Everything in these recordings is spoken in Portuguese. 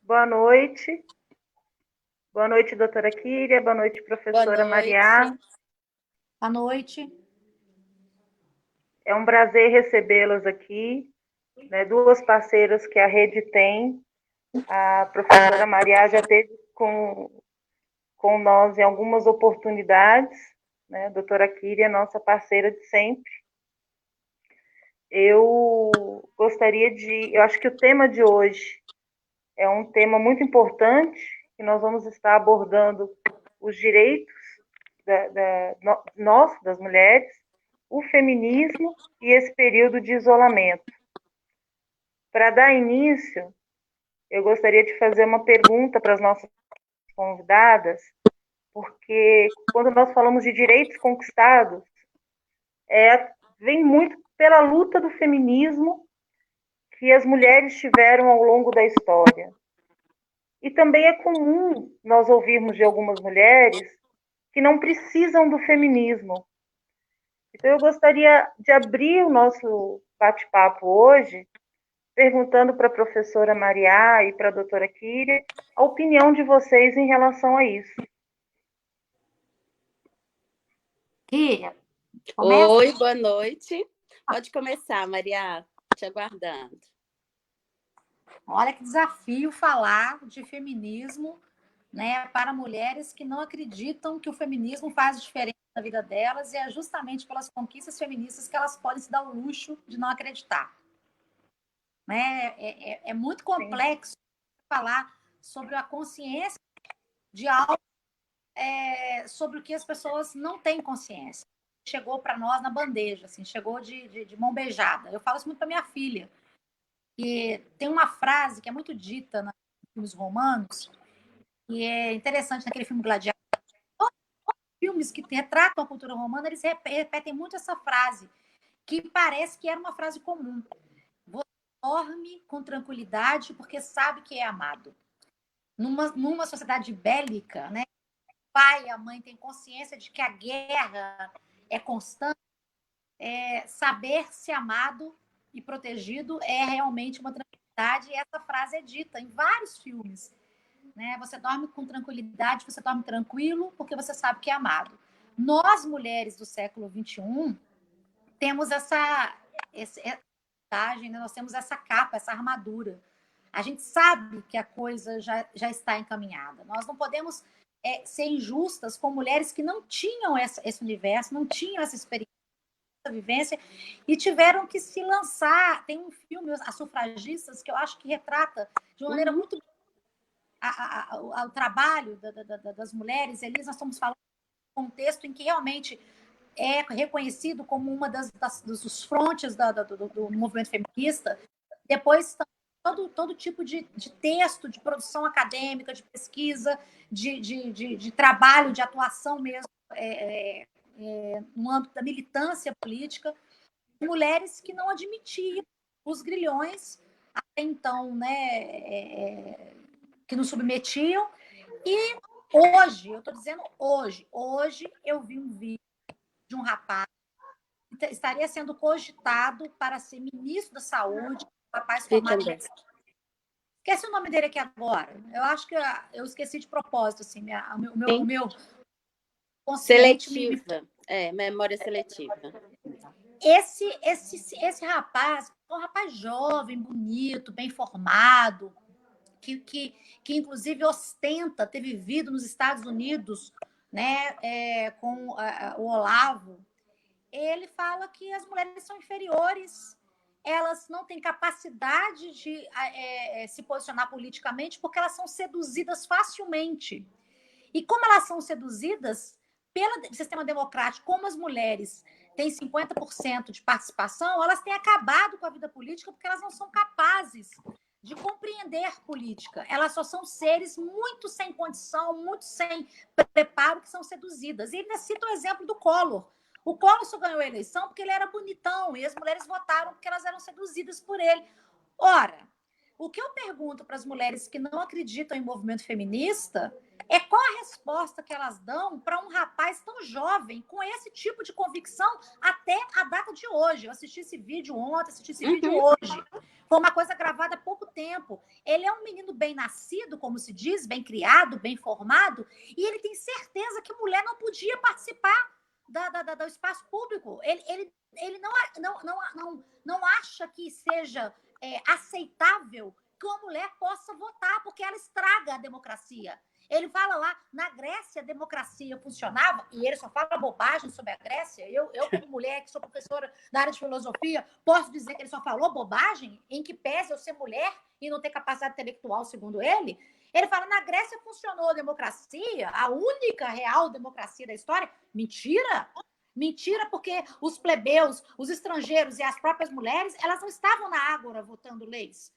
Boa noite. Boa noite, doutora Kíria. Boa noite, Boa professora Mariá. noite. Boa noite. É um prazer recebê-las aqui, né? Duas parceiras que a rede tem. A professora Mariá já esteve com nós em algumas oportunidades, né? A doutora Kíria, nossa parceira de sempre. Eu acho que o tema de hoje é um tema muito importante, que nós vamos estar abordando os direitos nós, das mulheres, o feminismo e esse período de isolamento. Para dar início, eu gostaria de fazer uma pergunta para as nossas convidadas, porque quando nós falamos de direitos conquistados, vem muito pela luta do feminismo que as mulheres tiveram ao longo da história. E também é comum nós ouvirmos de algumas mulheres que não precisam do feminismo. Então, eu gostaria de abrir o nosso bate-papo hoje perguntando para a professora Mariá e para a doutora Kíria a opinião de vocês em relação a isso. Kíria, começa? Oi, boa noite. Pode começar, Maria, te aguardando. Olha que desafio falar de feminismo, né, para mulheres que não acreditam que o feminismo faz diferença na vida delas, e é justamente pelas conquistas feministas que elas podem se dar o luxo de não acreditar. Né? É muito complexo falar sobre a consciência de algo sobre o que as pessoas não têm consciência. Chegou para nós na bandeja, assim, chegou de mão beijada. Eu falo isso muito para minha filha. E tem uma frase que é muito dita nos filmes romanos, e é interessante naquele filme Gladiador. Todos os filmes que retratam a cultura romana, eles repetem muito essa frase, que parece que era uma frase comum. Você dorme com tranquilidade porque sabe que é amado. Numa sociedade bélica, né? O pai e a mãe têm consciência de que a guerra é constante. Saber se amado e protegido é realmente uma tranquilidade, e essa frase é dita em vários filmes. Né? Você dorme com tranquilidade, você dorme tranquilo, porque você sabe que é amado. Nós, mulheres do século XXI, temos essa vantagem, né? Nós temos essa capa, essa armadura. A gente sabe que a coisa já está encaminhada. Nós não podemos ser injustas com mulheres que não tinham esse universo, não tinham essa experiência, vivência, e tiveram que se lançar. Tem um filme, As Sufragistas, que eu acho que retrata de uma maneira muito o trabalho das mulheres. Elis, nós estamos falando de um contexto em que realmente é reconhecido como uma dos frontes do movimento feminista. Depois, todo tipo de texto, de produção acadêmica, de pesquisa, de trabalho, de atuação mesmo, no âmbito da militância política, mulheres que não admitiam os grilhões, até então, né, que nos submetiam. E hoje, eu estou dizendo hoje eu vi um vídeo de um rapaz que estaria sendo cogitado para ser ministro da Saúde, um rapaz formado em... Esqueci o nome dele aqui agora. Eu acho que eu esqueci de propósito, assim, o meu consciente... Seletiva. Memória seletiva. Esse rapaz, um rapaz jovem, bonito, bem formado, que inclusive ostenta ter vivido nos Estados Unidos, né, com o Olavo. Ele fala que as mulheres são inferiores, elas não têm capacidade de se posicionar politicamente porque elas são seduzidas facilmente. E como elas são seduzidas pelo sistema democrático, como as mulheres têm 50% de participação, elas têm acabado com a vida política porque elas não são capazes de compreender política. Elas só são seres muito sem condição, muito sem preparo, que são seduzidas. E ainda cita o exemplo do Collor. O Collor só ganhou a eleição porque ele era bonitão, e as mulheres votaram porque elas eram seduzidas por ele. Ora, O que eu pergunto para as mulheres que não acreditam em movimento feminista é qual a resposta que elas dão para um rapaz tão jovem, com esse tipo de convicção até a data de hoje. Eu assisti esse vídeo ontem, assisti esse vídeo hoje. Foi uma coisa gravada há pouco tempo. Ele é um menino bem nascido, como se diz, bem criado, bem formado, e ele tem certeza que mulher não podia participar do espaço público. Ele não acha que seja aceitável que uma mulher possa votar, porque ela estraga a democracia. Ele fala lá, na Grécia a democracia funcionava, e ele só fala bobagem sobre a Grécia. Eu como mulher, que sou professora da área de filosofia, posso dizer que ele só falou bobagem, em que pese eu ser mulher e não ter capacidade intelectual, segundo ele. Ele fala, na Grécia funcionou a democracia, a única real democracia da história. Mentira! Mentira, porque os plebeus, os estrangeiros e as próprias mulheres, elas não estavam na ágora votando leis.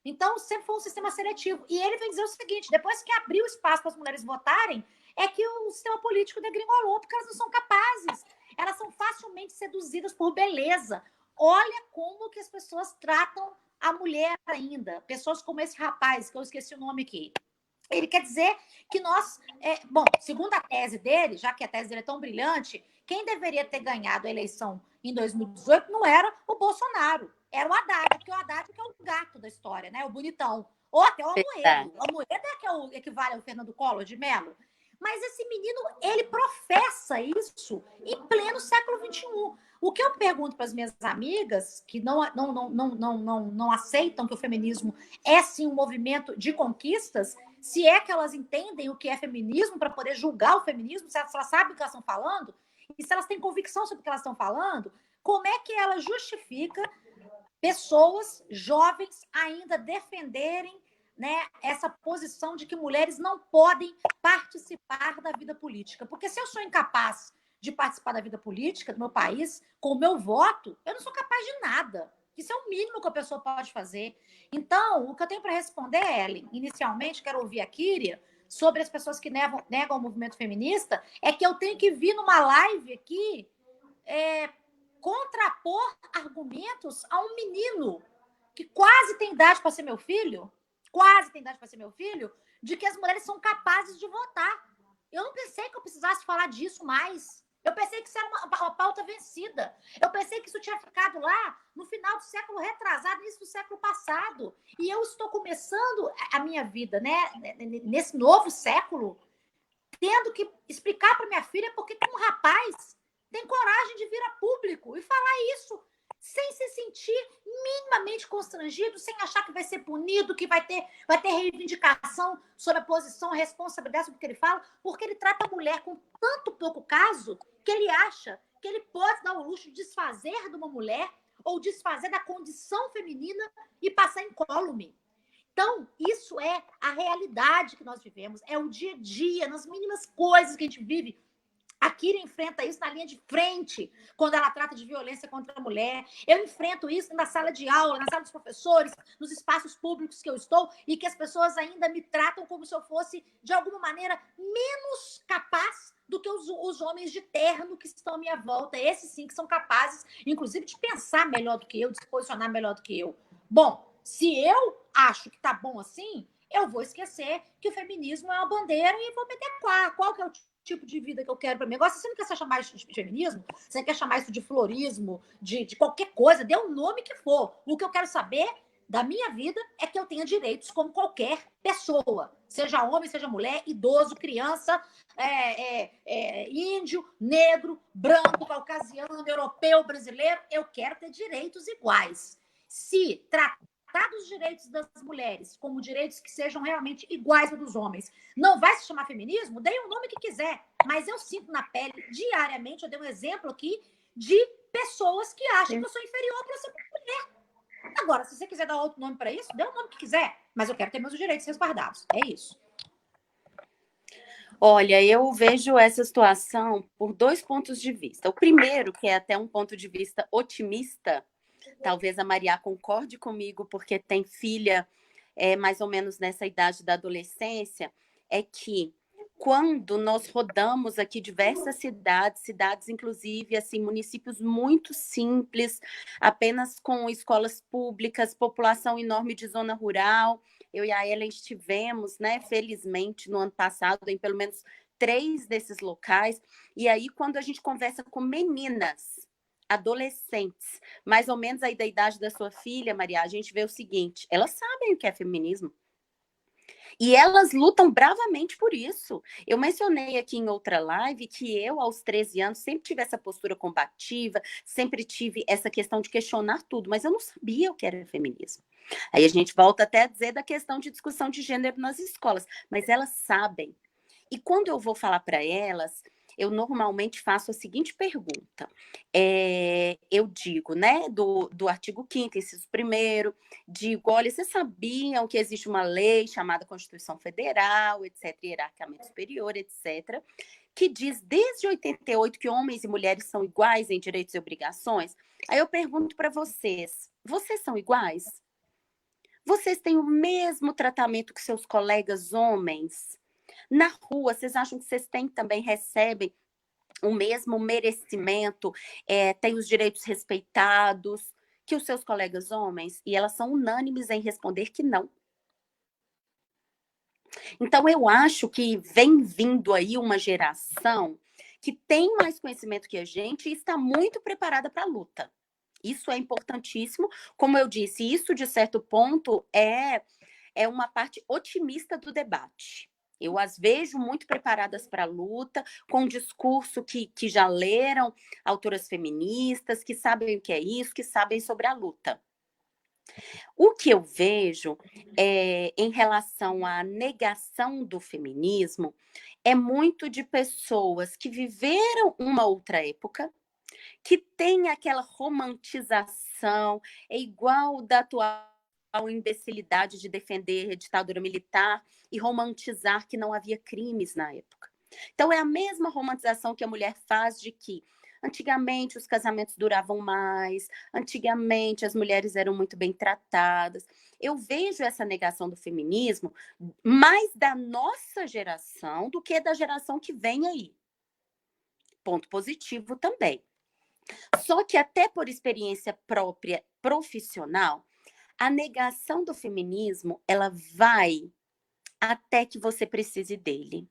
Então, sempre foi um sistema seletivo. E ele vem dizer o seguinte, depois que abriu espaço para as mulheres votarem, é que o sistema político degringolou, porque elas não são capazes. Elas são facilmente seduzidas por beleza. Olha como que as pessoas tratam a mulher ainda. Pessoas como esse rapaz, que eu esqueci o nome aqui. Ele quer dizer que nós... bom, segundo a tese dele, já que a tese dele é tão brilhante, quem deveria ter ganhado a eleição em 2018 não era o Bolsonaro, era o Haddad, porque o Haddad que é o gato da história, né? O bonitão. Ou até o Amoedo. O Amoedo é que é o equivale ao Fernando Collor de Mello. Mas esse menino, ele professa isso em pleno século XXI. O que eu pergunto para as minhas amigas, que não aceitam que o feminismo é, sim, um movimento de conquistas, se é que elas entendem o que é feminismo para poder julgar o feminismo, se elas sabem o que elas estão falando, e se elas têm convicção sobre o que elas estão falando, como é que ela justifica pessoas jovens ainda defenderem, né, essa posição de que mulheres não podem participar da vida política? Porque se eu sou incapaz de participar da vida política do meu país, com o meu voto, eu não sou capaz de nada. Isso é o mínimo que a pessoa pode fazer. Então, o que eu tenho para responder, Ellen, inicialmente, quero ouvir a Kíria, sobre as pessoas que negam o movimento feminista, é que eu tenho que vir numa live aqui contrapor argumentos a um menino que quase tem idade para ser meu filho, de que as mulheres são capazes de votar. Eu não pensei que eu precisasse falar disso mais. Eu pensei que isso era uma pauta vencida. Eu pensei que isso tinha ficado lá no final do século retrasado, início do século passado. E eu estou começando a minha vida, né, nesse novo século, tendo que explicar para minha filha porque tem um rapaz tem coragem de vir a público e falar isso sem se sentir minimamente constrangido, sem achar que vai ser punido, que vai ter reivindicação sobre a posição, a responsabilidade sobre o que ele fala, porque ele trata a mulher com tanto pouco caso que ele acha que ele pode dar o luxo de desfazer de uma mulher ou desfazer da condição feminina e passar incólume. Então, isso é a realidade que nós vivemos, é o dia a dia, nas mínimas coisas que a gente vive. A Kíria enfrenta isso na linha de frente, quando ela trata de violência contra a mulher. Eu enfrento isso na sala de aula, na sala dos professores, nos espaços públicos que eu estou, e que as pessoas ainda me tratam como se eu fosse, de alguma maneira, menos capaz do que os homens de terno que estão à minha volta. Esses sim que são capazes, inclusive, de pensar melhor do que eu, de se posicionar melhor do que eu. Bom, se eu acho que tá bom assim, eu vou esquecer que o feminismo é uma bandeira e vou meter qual que é o tipo de vida que eu quero para mim. Agora, se você não quer chamar isso de feminismo, você quer chamar isso de florismo, de qualquer coisa, dê o nome que for. O que eu quero saber da minha vida é que eu tenha direitos como qualquer pessoa, seja homem, seja mulher, idoso, criança, índio, negro, branco, caucasiano, europeu, brasileiro. Eu quero ter direitos iguais. Se tratar dos direitos das mulheres como direitos que sejam realmente iguais aos dos homens, não vai se chamar feminismo? Dê o nome que quiser, mas eu sinto na pele diariamente, eu dei um exemplo aqui, de pessoas que acham que eu sou inferior para ser mulher. Agora, se você quiser dar outro nome para isso, dê o nome que quiser, mas eu quero ter meus direitos resguardados. É isso. Olha, eu vejo essa situação por 2 pontos de vista. O primeiro, que é até um ponto de vista otimista, talvez a Maria concorde comigo, porque tem filha mais ou menos nessa idade da adolescência, é que quando nós rodamos aqui diversas cidades inclusive, assim, municípios muito simples, apenas com escolas públicas, população enorme de zona rural. Eu e a Ellen estivemos, né, felizmente, no ano passado, em pelo menos 3 desses locais. E aí, quando a gente conversa com meninas, adolescentes, mais ou menos aí da idade da sua filha, Maria, a gente vê o seguinte: elas sabem o que é feminismo. E elas lutam bravamente por isso. Eu mencionei aqui em outra live que eu, aos 13 anos, sempre tive essa postura combativa, sempre tive essa questão de questionar tudo, mas eu não sabia o que era feminismo. Aí a gente volta até a dizer da questão de discussão de gênero nas escolas, mas elas sabem. E quando eu vou falar para elas, eu normalmente faço a seguinte pergunta. Eu digo, né, do artigo 5º, inciso 1º, digo, olha, vocês sabiam que existe uma lei chamada Constituição Federal, etc., hierarquicamente superior, etc., que diz desde 88 que homens e mulheres são iguais em direitos e obrigações? Aí eu pergunto para vocês, vocês são iguais? Vocês têm o mesmo tratamento que seus colegas homens? Na rua, vocês acham que vocês também recebem o mesmo merecimento, têm os direitos respeitados que os seus colegas homens? E elas são unânimes em responder que não. Então, eu acho que vem vindo aí uma geração que tem mais conhecimento que a gente e está muito preparada para a luta. Isso é importantíssimo. Como eu disse, isso, de certo ponto, é uma parte otimista do debate. Eu as vejo muito preparadas para a luta, com um discurso que já leram autoras feministas, que sabem o que é isso, que sabem sobre a luta. O que eu vejo em relação à negação do feminismo é muito de pessoas que viveram uma outra época, que tem aquela romantização, é igual da atual imbecilidade de defender a ditadura militar e romantizar que não havia crimes na época. Então, é a mesma romantização que a mulher faz de que antigamente os casamentos duravam mais, antigamente as mulheres eram muito bem tratadas. Eu vejo essa negação do feminismo mais da nossa geração do que da geração que vem aí. Ponto positivo também. Só que até por experiência própria profissional, a negação do feminismo, ela vai até que você precise dele.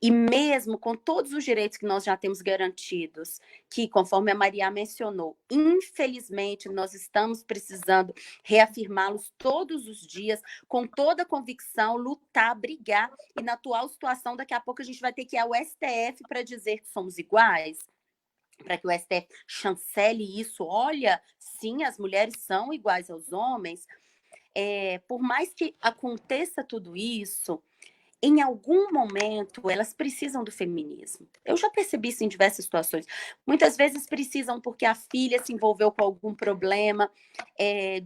E mesmo com todos os direitos que nós já temos garantidos, que, conforme a Maria mencionou, infelizmente nós estamos precisando reafirmá-los todos os dias, com toda a convicção, lutar, brigar, e na atual situação, daqui a pouco a gente vai ter que ir ao STF para dizer que somos iguais, para que o STF chancele isso. Olha, sim, as mulheres são iguais aos homens. Por mais que aconteça tudo isso, em algum momento elas precisam do feminismo. Eu já percebi isso em diversas situações. Muitas vezes precisam porque a filha se envolveu com algum problema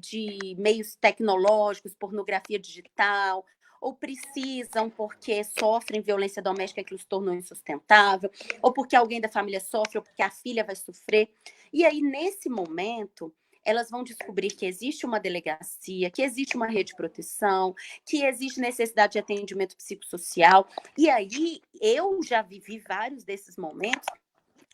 de meios tecnológicos, pornografia digital, ou precisam porque sofrem violência doméstica que os tornou insustentável, ou porque alguém da família sofre, ou porque a filha vai sofrer. E aí, nesse momento, elas vão descobrir que existe uma delegacia, que existe uma rede de proteção, que existe necessidade de atendimento psicossocial. E aí, eu já vivi vários desses momentos.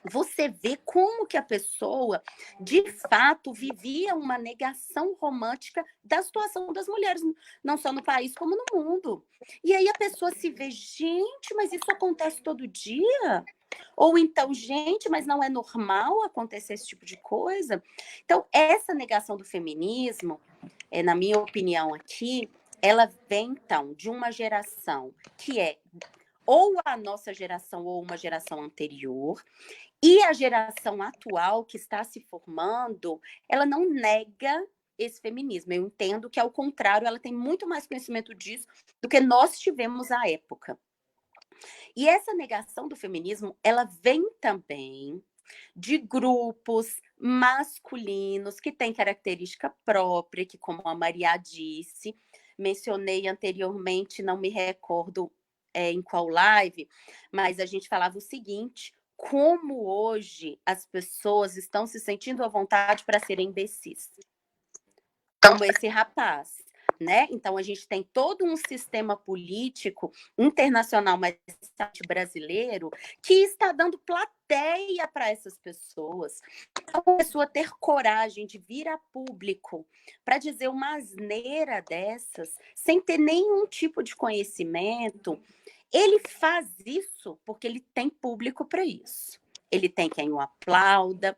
Você vê como que a pessoa, de fato, vivia uma negação romântica da situação das mulheres, não só no país, como no mundo. E aí a pessoa se vê, gente, mas isso acontece todo dia? Ou então, gente, mas não é normal acontecer esse tipo de coisa? Então, essa negação do feminismo, na minha opinião aqui, ela vem, então, de uma geração que é ou a nossa geração ou uma geração anterior, e a geração atual que está se formando, ela não nega esse feminismo. Eu entendo que, ao contrário, ela tem muito mais conhecimento disso do que nós tivemos à época. E essa negação do feminismo, ela vem também de grupos masculinos que têm característica própria, que, como a Maria disse, mencionei anteriormente, não me recordo em qual live, mas a gente falava o seguinte: como hoje as pessoas estão se sentindo à vontade para serem imbecis. Como esse rapaz. né? Então, a gente tem todo um sistema político internacional, mas brasileiro, que está dando plateia para essas pessoas. Então, a pessoa ter coragem de vir a público para dizer uma asneira dessas, sem ter nenhum tipo de conhecimento, ele faz isso porque ele tem público para isso. Ele tem quem o aplauda,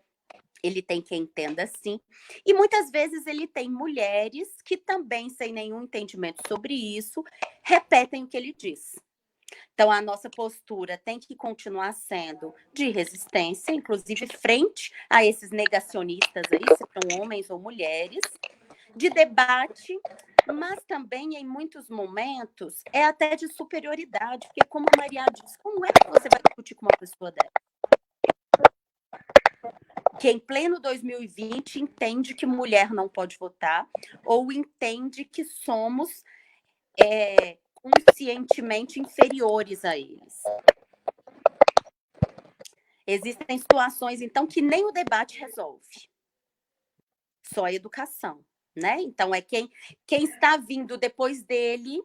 ele tem quem entenda assim. E muitas vezes ele tem mulheres que também, sem nenhum entendimento sobre isso, repetem o que ele diz. Então, a nossa postura tem que continuar sendo de resistência, inclusive frente a esses negacionistas aí, se são homens ou mulheres, de debate, mas também, em muitos momentos, é até de superioridade, porque, como a Maria disse, como é que você vai discutir com uma pessoa dessa? Que em pleno 2020 entende que mulher não pode votar, ou entende que somos conscientemente inferiores a eles. Existem situações, então, que nem o debate resolve. Só a educação, né? Então, é quem está vindo depois dele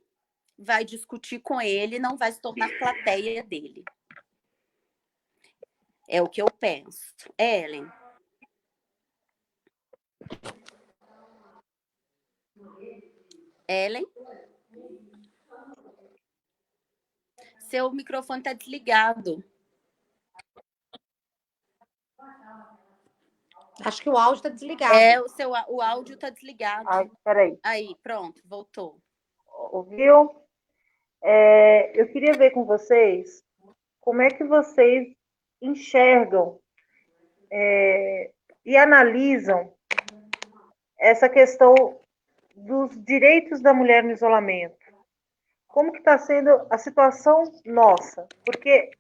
vai discutir com ele, não vai se tornar plateia dele. É o que eu penso. Ellen? Ellen? Seu microfone está desligado. Acho que o áudio está desligado. O áudio está desligado. Ai, peraí. Aí, pronto, voltou. Ouviu? Eu queria ver com vocês como é que vocês enxergam e analisam essa questão dos direitos da mulher no isolamento. Como que está sendo a situação nossa? Porque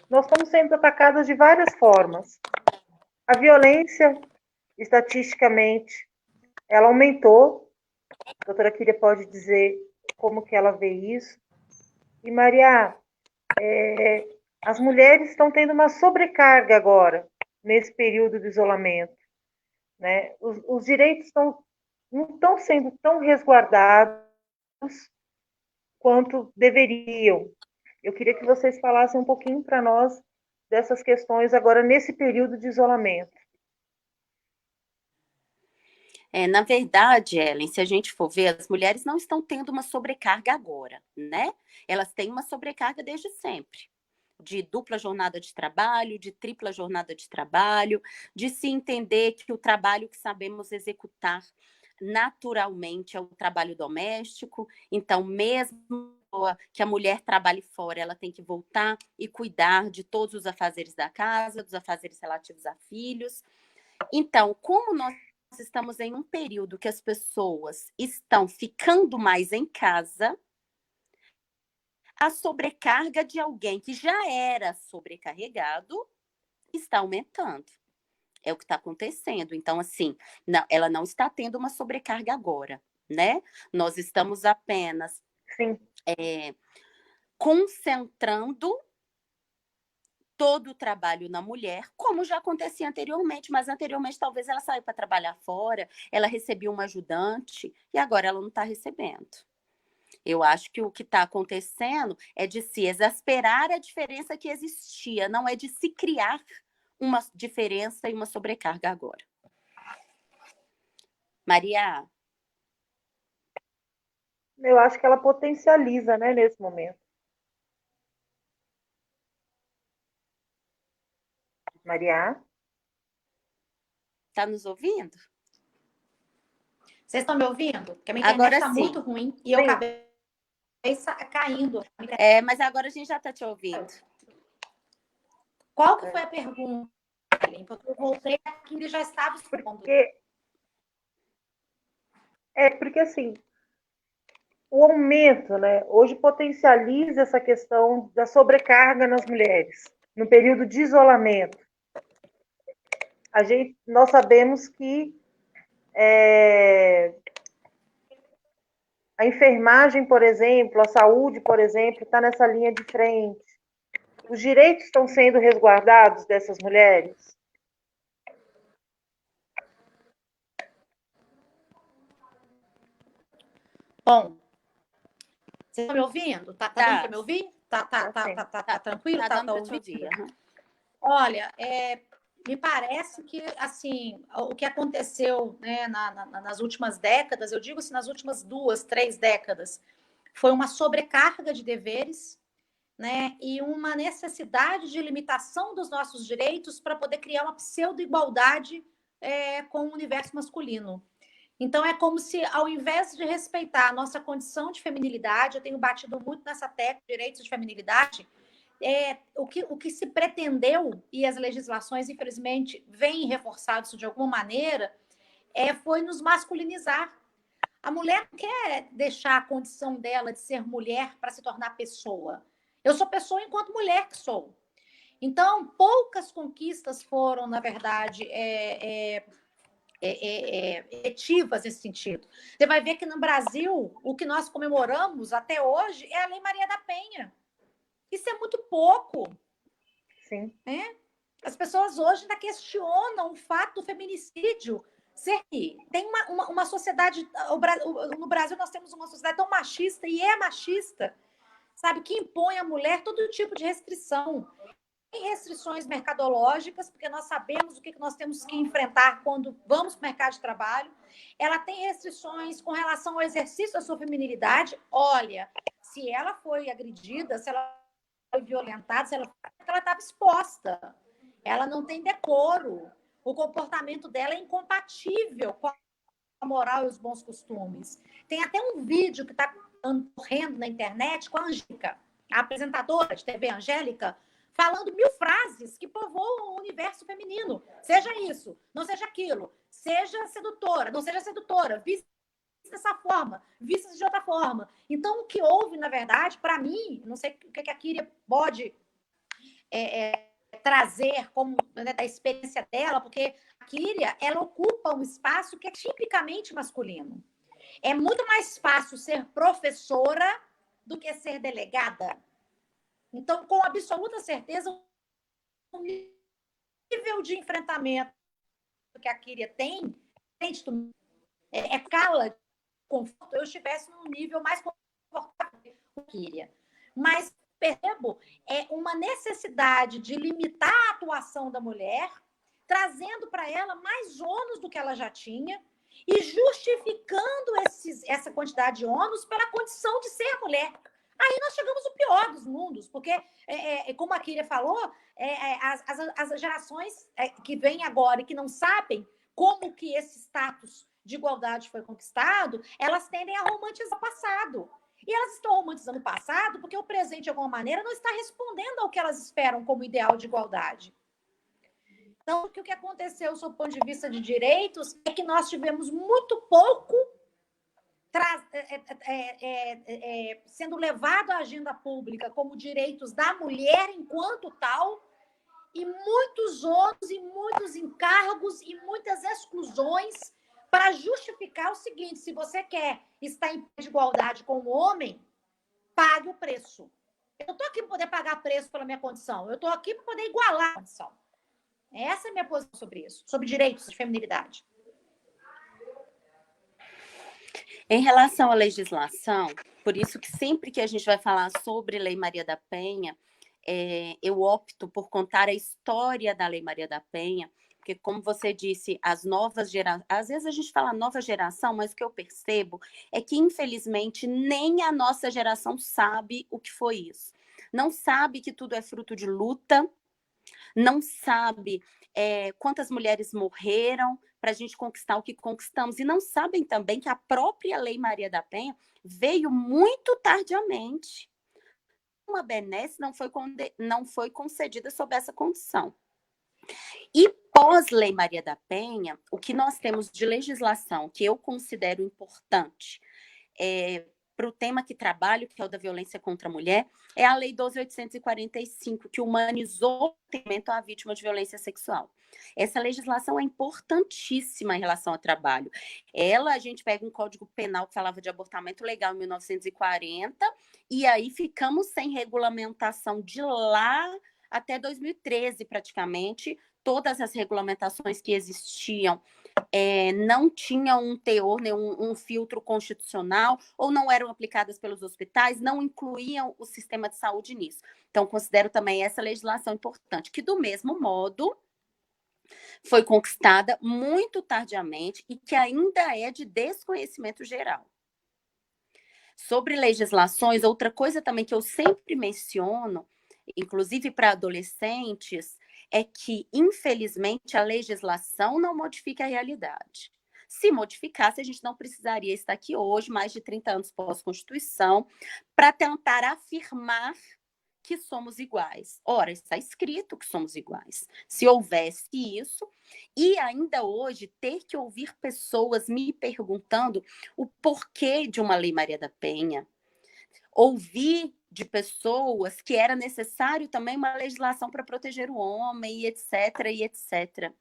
nós estamos sendo atacadas de várias formas. A violência, estatisticamente, ela aumentou. A doutora Kíria pode dizer como que ela vê isso. E, Maria, as mulheres estão tendo uma sobrecarga agora, nesse período de isolamento. Né? Os direitos não estão sendo tão resguardados quanto deveriam. Eu queria que vocês falassem um pouquinho para nós dessas questões agora nesse período de isolamento. Na verdade, Ellen, se a gente for ver, as mulheres não estão tendo uma sobrecarga agora, né? Elas têm uma sobrecarga desde sempre. De dupla jornada de trabalho, de tripla jornada de trabalho, de se entender que o trabalho que sabemos executar naturalmente é o trabalho doméstico. Então, mesmo que a mulher trabalhe fora, ela tem que voltar e cuidar de todos os afazeres da casa, dos afazeres relativos a filhos. Então, como nós estamos em um período que as pessoas estão ficando mais em casa, a sobrecarga de alguém que já era sobrecarregado está aumentando. É o que está acontecendo. Então, assim, ela não está tendo uma sobrecarga agora, né? Nós estamos apenas concentrando todo o trabalho na mulher, como já acontecia anteriormente, mas anteriormente talvez ela saiu para trabalhar fora, ela recebia uma ajudante e agora ela não está recebendo. Eu acho que o que está acontecendo é de se exasperar a diferença que existia, não é de se criar uma diferença e uma sobrecarga agora. Maria? Eu acho que ela potencializa, né, nesse momento. Maria? Está nos ouvindo? Vocês estão me ouvindo? Porque a minha internet está muito ruim e eu acabei caindo. Mas agora a gente já está te ouvindo. Qual que foi a pergunta, Ellen? Porque eu voltei aqui e já estava expondo. Porque assim, o aumento, né, hoje potencializa essa questão da sobrecarga nas mulheres, no período de isolamento. Nós sabemos que a enfermagem, por exemplo, a saúde, por exemplo, está nessa linha de frente. Os direitos estão sendo resguardados dessas mulheres? Bom, você está me ouvindo? Tá dando para me Tá, ouvir? Tá tranquilo? tá dando para te ouvindo? ouvir. Aham. Olha, me parece que assim o que aconteceu, né, nas últimas décadas, eu digo assim, nas últimas 2, 3 décadas, foi uma sobrecarga de deveres, né, e uma necessidade de limitação dos nossos direitos para poder criar uma pseudo-igualdade com o universo masculino. Então, é como se, ao invés de respeitar a nossa condição de feminilidade, eu tenho batido muito nessa tecla de direitos de feminilidade, o que se pretendeu, e as legislações, infelizmente, vêm reforçado isso de alguma maneira, foi nos masculinizar. A mulher não quer deixar a condição dela de ser mulher para se tornar pessoa. Eu sou pessoa enquanto mulher que sou. Então, poucas conquistas foram, na verdade, efetivas nesse sentido. Você vai ver que no Brasil, o que nós comemoramos até hoje é a Lei Maria da Penha. Isso é muito pouco. Sim. Né? As pessoas hoje ainda questionam o fato do feminicídio ser que tem uma sociedade. No Brasil, nós temos uma sociedade tão machista, e é machista, sabe, que impõe à mulher todo tipo de restrição. Tem restrições mercadológicas, porque nós sabemos o que nós temos que enfrentar quando vamos para o mercado de trabalho. Ela tem restrições com relação ao exercício da sua feminilidade. Olha, se ela foi agredida, se ela foi violentada, se ela estava exposta. Ela não tem decoro. O comportamento dela é incompatível com a moral e os bons costumes. Tem até um vídeo que está correndo na internet com a Angélica, a apresentadora de TV Angélica, falando 1000 frases que povoam o universo feminino. Seja isso, não seja aquilo. Seja sedutora, não seja sedutora. Vista dessa forma, vista de outra forma. Então, o que houve, na verdade, para mim, não sei o que a Kyria pode trazer como, né, da experiência dela, porque a Kyria, ela ocupa um espaço que é tipicamente masculino. É muito mais fácil ser professora do que ser delegada. Então, com absoluta certeza, o nível de enfrentamento que a Kyria tem, cala de conforto, eu estivesse num nível mais confortável que a Kyria. Mas percebo uma necessidade de limitar a atuação da mulher, trazendo para ela mais ônus do que ela já tinha e justificando essa quantidade de ônus pela condição de ser mulher. Aí nós chegamos ao pior dos mundos, porque, como a Kyria falou, as gerações que vêm agora e que não sabem como que esse status de igualdade foi conquistado, elas tendem a romantizar o passado. E elas estão romantizando o passado porque o presente, de alguma maneira, não está respondendo ao que elas esperam como ideal de igualdade. Então, o que aconteceu, sob o ponto de vista de direitos, é que nós tivemos muito pouco sendo levado à agenda pública como direitos da mulher enquanto tal, e muitos ônus, e muitos encargos, e muitas exclusões para justificar o seguinte: se você quer estar em pé de igualdade com o homem, pague o preço. Eu não estou aqui para poder pagar preço pela minha condição, eu estou aqui para poder igualar a condição. Essa é a minha posição sobre isso, sobre direitos de feminilidade. Em relação à legislação, por isso que sempre que a gente vai falar sobre Lei Maria da Penha, eu opto por contar a história da Lei Maria da Penha, porque, como você disse, as novas gerações... Às vezes a gente fala nova geração, mas o que eu percebo é que, infelizmente, nem a nossa geração sabe o que foi isso. Não sabe que tudo é fruto de luta, não sabe quantas mulheres morreram para a gente conquistar o que conquistamos, e não sabem também que a própria Lei Maria da Penha veio muito tardiamente. Uma benesse não foi concedida sob essa condição. E pós-Lei Maria da Penha, o que nós temos de legislação que eu considero importante para o tema que trabalho, que é o da violência contra a mulher, é a Lei 12.845, que humanizou o tratamento à vítima de violência sexual. Essa legislação é importantíssima em relação ao trabalho. A gente pega um Código Penal que falava de abortamento legal em 1940, e aí ficamos sem regulamentação de lá até 2013, praticamente. Todas as regulamentações que existiam não tinham um teor, né, um filtro constitucional, ou não eram aplicadas pelos hospitais, não incluíam o sistema de saúde nisso. Então, considero também essa legislação importante, que do mesmo modo foi conquistada muito tardiamente e que ainda é de desconhecimento geral. Sobre legislações, outra coisa também que eu sempre menciono, inclusive para adolescentes, é que, infelizmente, a legislação não modifica a realidade. Se modificasse, a gente não precisaria estar aqui hoje, mais de 30 anos pós-Constituição, para tentar afirmar que somos iguais. Ora, está escrito que somos iguais. Se houvesse isso, e ainda hoje ter que ouvir pessoas me perguntando o porquê de uma Lei Maria da Penha, ouvir de pessoas que era necessário também uma legislação para proteger o homem, e etc, e etc.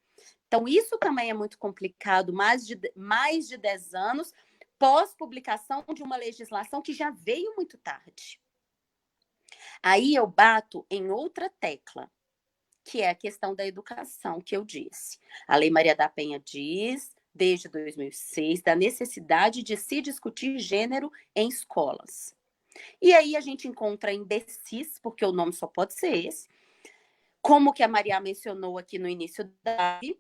Então, isso também é muito complicado, mais de 10 anos pós-publicação de uma legislação que já veio muito tarde. Aí eu bato em outra tecla, que é a questão da educação, que eu disse. A Lei Maria da Penha diz, desde 2006, da necessidade de se discutir gênero em escolas. E aí a gente encontra imbecis, porque o nome só pode ser esse, como que a Maria mencionou aqui no início da live,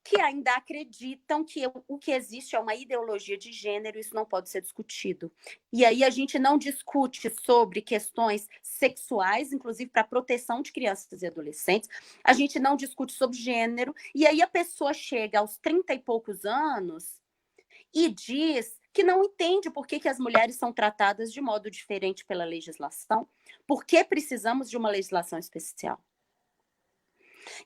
que ainda acreditam que o que existe é uma ideologia de gênero, isso não pode ser discutido. E aí a gente não discute sobre questões sexuais, inclusive para proteção de crianças e adolescentes, a gente não discute sobre gênero, e aí a pessoa chega aos 30 e poucos anos e diz que não entende por que as mulheres são tratadas de modo diferente pela legislação, por que precisamos de uma legislação especial.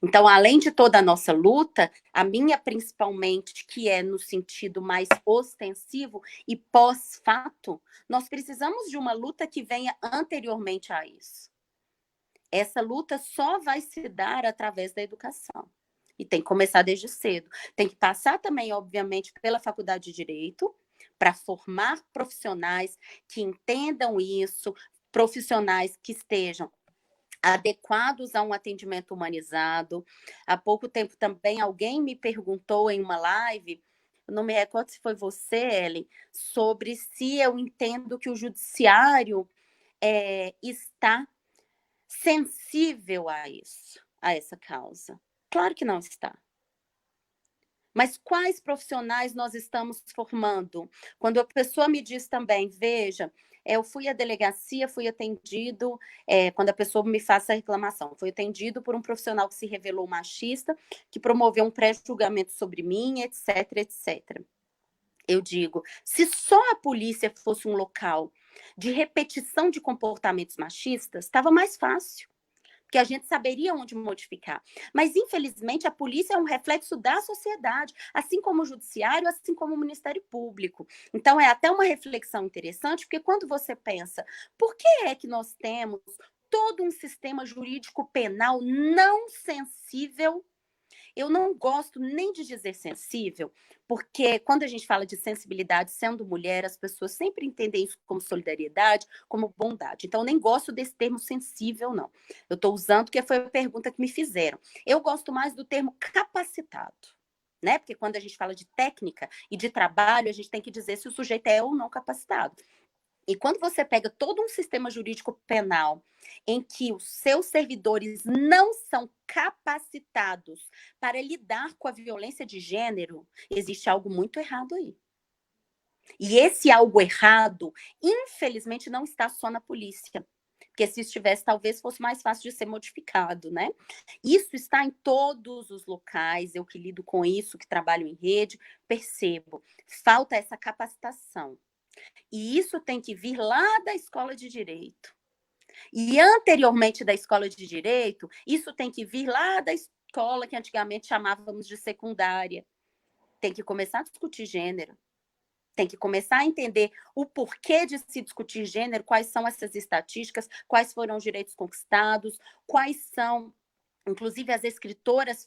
Então, além de toda a nossa luta, a minha principalmente, que é no sentido mais ostensivo e pós-fato, nós precisamos de uma luta que venha anteriormente a isso. Essa luta só vai se dar através da educação. E tem que começar desde cedo. Tem que passar também, obviamente, pela Faculdade de Direito, para formar profissionais que entendam isso, profissionais que estejam adequados a um atendimento humanizado. Há pouco tempo também alguém me perguntou em uma live, não me recordo se foi você, Ellen, sobre se eu entendo que o judiciário está sensível a isso, a essa causa. Claro que não está. Mas quais profissionais nós estamos formando? Quando a pessoa me diz também, veja, eu fui à delegacia, fui atendido, quando a pessoa me faz essa reclamação, fui atendido por um profissional que se revelou machista, que promoveu um pré-julgamento sobre mim, etc, etc. Eu digo, se só a polícia fosse um local de repetição de comportamentos machistas, estava mais fácil, porque a gente saberia onde modificar. Mas, infelizmente, a polícia é um reflexo da sociedade, assim como o judiciário, assim como o Ministério Público. Então, é até uma reflexão interessante, porque quando você pensa, por que é que nós temos todo um sistema jurídico penal não sensível? Eu não gosto nem de dizer sensível, porque quando a gente fala de sensibilidade, sendo mulher, as pessoas sempre entendem isso como solidariedade, como bondade. Então, eu nem gosto desse termo sensível, não. Eu estou usando porque foi a pergunta que me fizeram. Eu gosto mais do termo capacitado, né? Porque quando a gente fala de técnica e de trabalho, a gente tem que dizer se o sujeito é ou não capacitado. E quando você pega todo um sistema jurídico penal em que os seus servidores não são capacitados para lidar com a violência de gênero, existe algo muito errado aí. E esse algo errado, infelizmente, não está só na polícia. Porque se estivesse, talvez fosse mais fácil de ser modificado, né? Isso está em todos os locais, eu que lido com isso, que trabalho em rede, percebo. Falta essa capacitação. E isso tem que vir lá da escola de direito. E anteriormente da escola de direito, isso tem que vir lá da escola que antigamente chamávamos de secundária. Tem que começar a discutir gênero. Tem que começar a entender o porquê de se discutir gênero, quais são essas estatísticas, quais foram os direitos conquistados, quais são, inclusive, as escritoras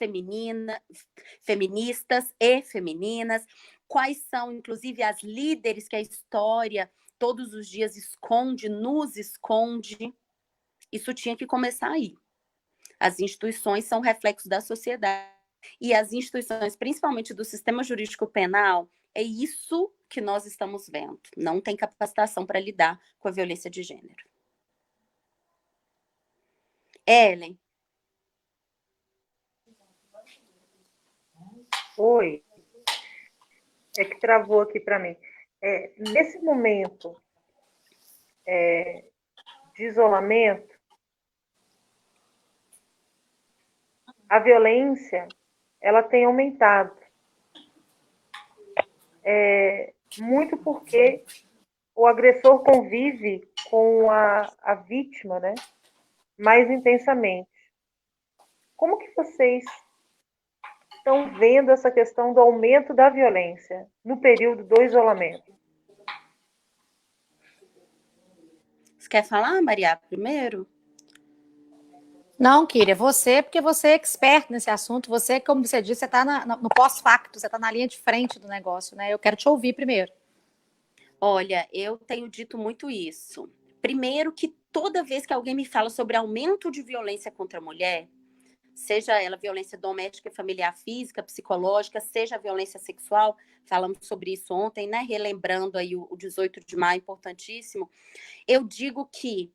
feministas e femininas, quais são, inclusive, as líderes que a história todos os dias esconde, nos esconde. Isso tinha que começar aí. As instituições são reflexos da sociedade. E as instituições, principalmente do sistema jurídico penal, é isso que nós estamos vendo. Não tem capacitação para lidar com a violência de gênero. Ellen. Oi. É que travou aqui para mim. Nesse momento de isolamento, a violência ela tem aumentado. Muito porque o agressor convive com a vítima, né, mais intensamente. Como que vocês estão vendo essa questão do aumento da violência no período do isolamento? Você quer falar, Maria, primeiro? Não, Kíria, você, porque você é expert nesse assunto, você, como você disse, você está no pós-facto, você está na linha de frente do negócio, né? Eu quero te ouvir primeiro. Olha, eu tenho dito muito isso. Primeiro que toda vez que alguém me fala sobre aumento de violência contra a mulher, seja ela violência doméstica, familiar, física, psicológica, seja violência sexual, falamos sobre isso ontem, né? Relembrando aí o 18 de maio, importantíssimo. Eu digo que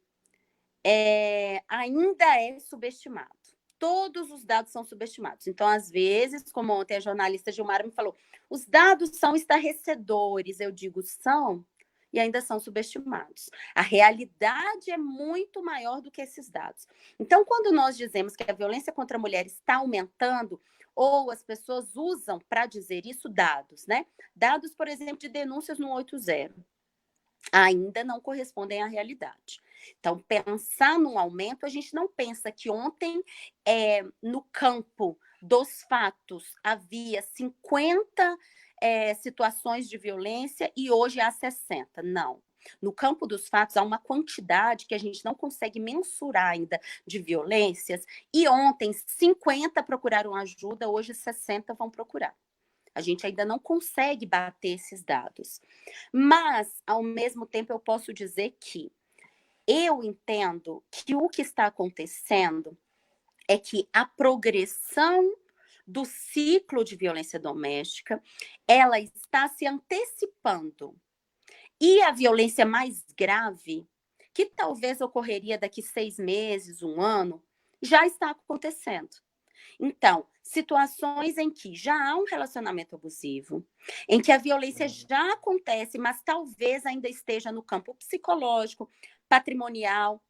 ainda é subestimado. Todos os dados são subestimados. Então, às vezes, como ontem a jornalista Gilmar me falou, os dados são estarrecedores. Eu digo, são, e ainda são subestimados. A realidade é muito maior do que esses dados. Então, quando nós dizemos que a violência contra a mulher está aumentando, ou as pessoas usam para dizer isso dados, né? Dados, por exemplo, de denúncias no 80, ainda não correspondem à realidade. Então, pensar num aumento, a gente não pensa que ontem, no campo dos fatos, havia 50 situações de violência e hoje há 60. Não. No campo dos fatos, há uma quantidade que a gente não consegue mensurar ainda de violências, e ontem 50 procuraram ajuda, hoje 60 vão procurar. A gente ainda não consegue bater esses dados. Mas, ao mesmo tempo, eu posso dizer que eu entendo que o que está acontecendo é que a progressão do ciclo de violência doméstica, ela está se antecipando. E a violência mais grave, que talvez ocorreria daqui 6 meses, 1 ano, já está acontecendo. Então, situações em que já há um relacionamento abusivo, em que a violência já acontece, mas talvez ainda esteja no campo psicológico, patrimonial,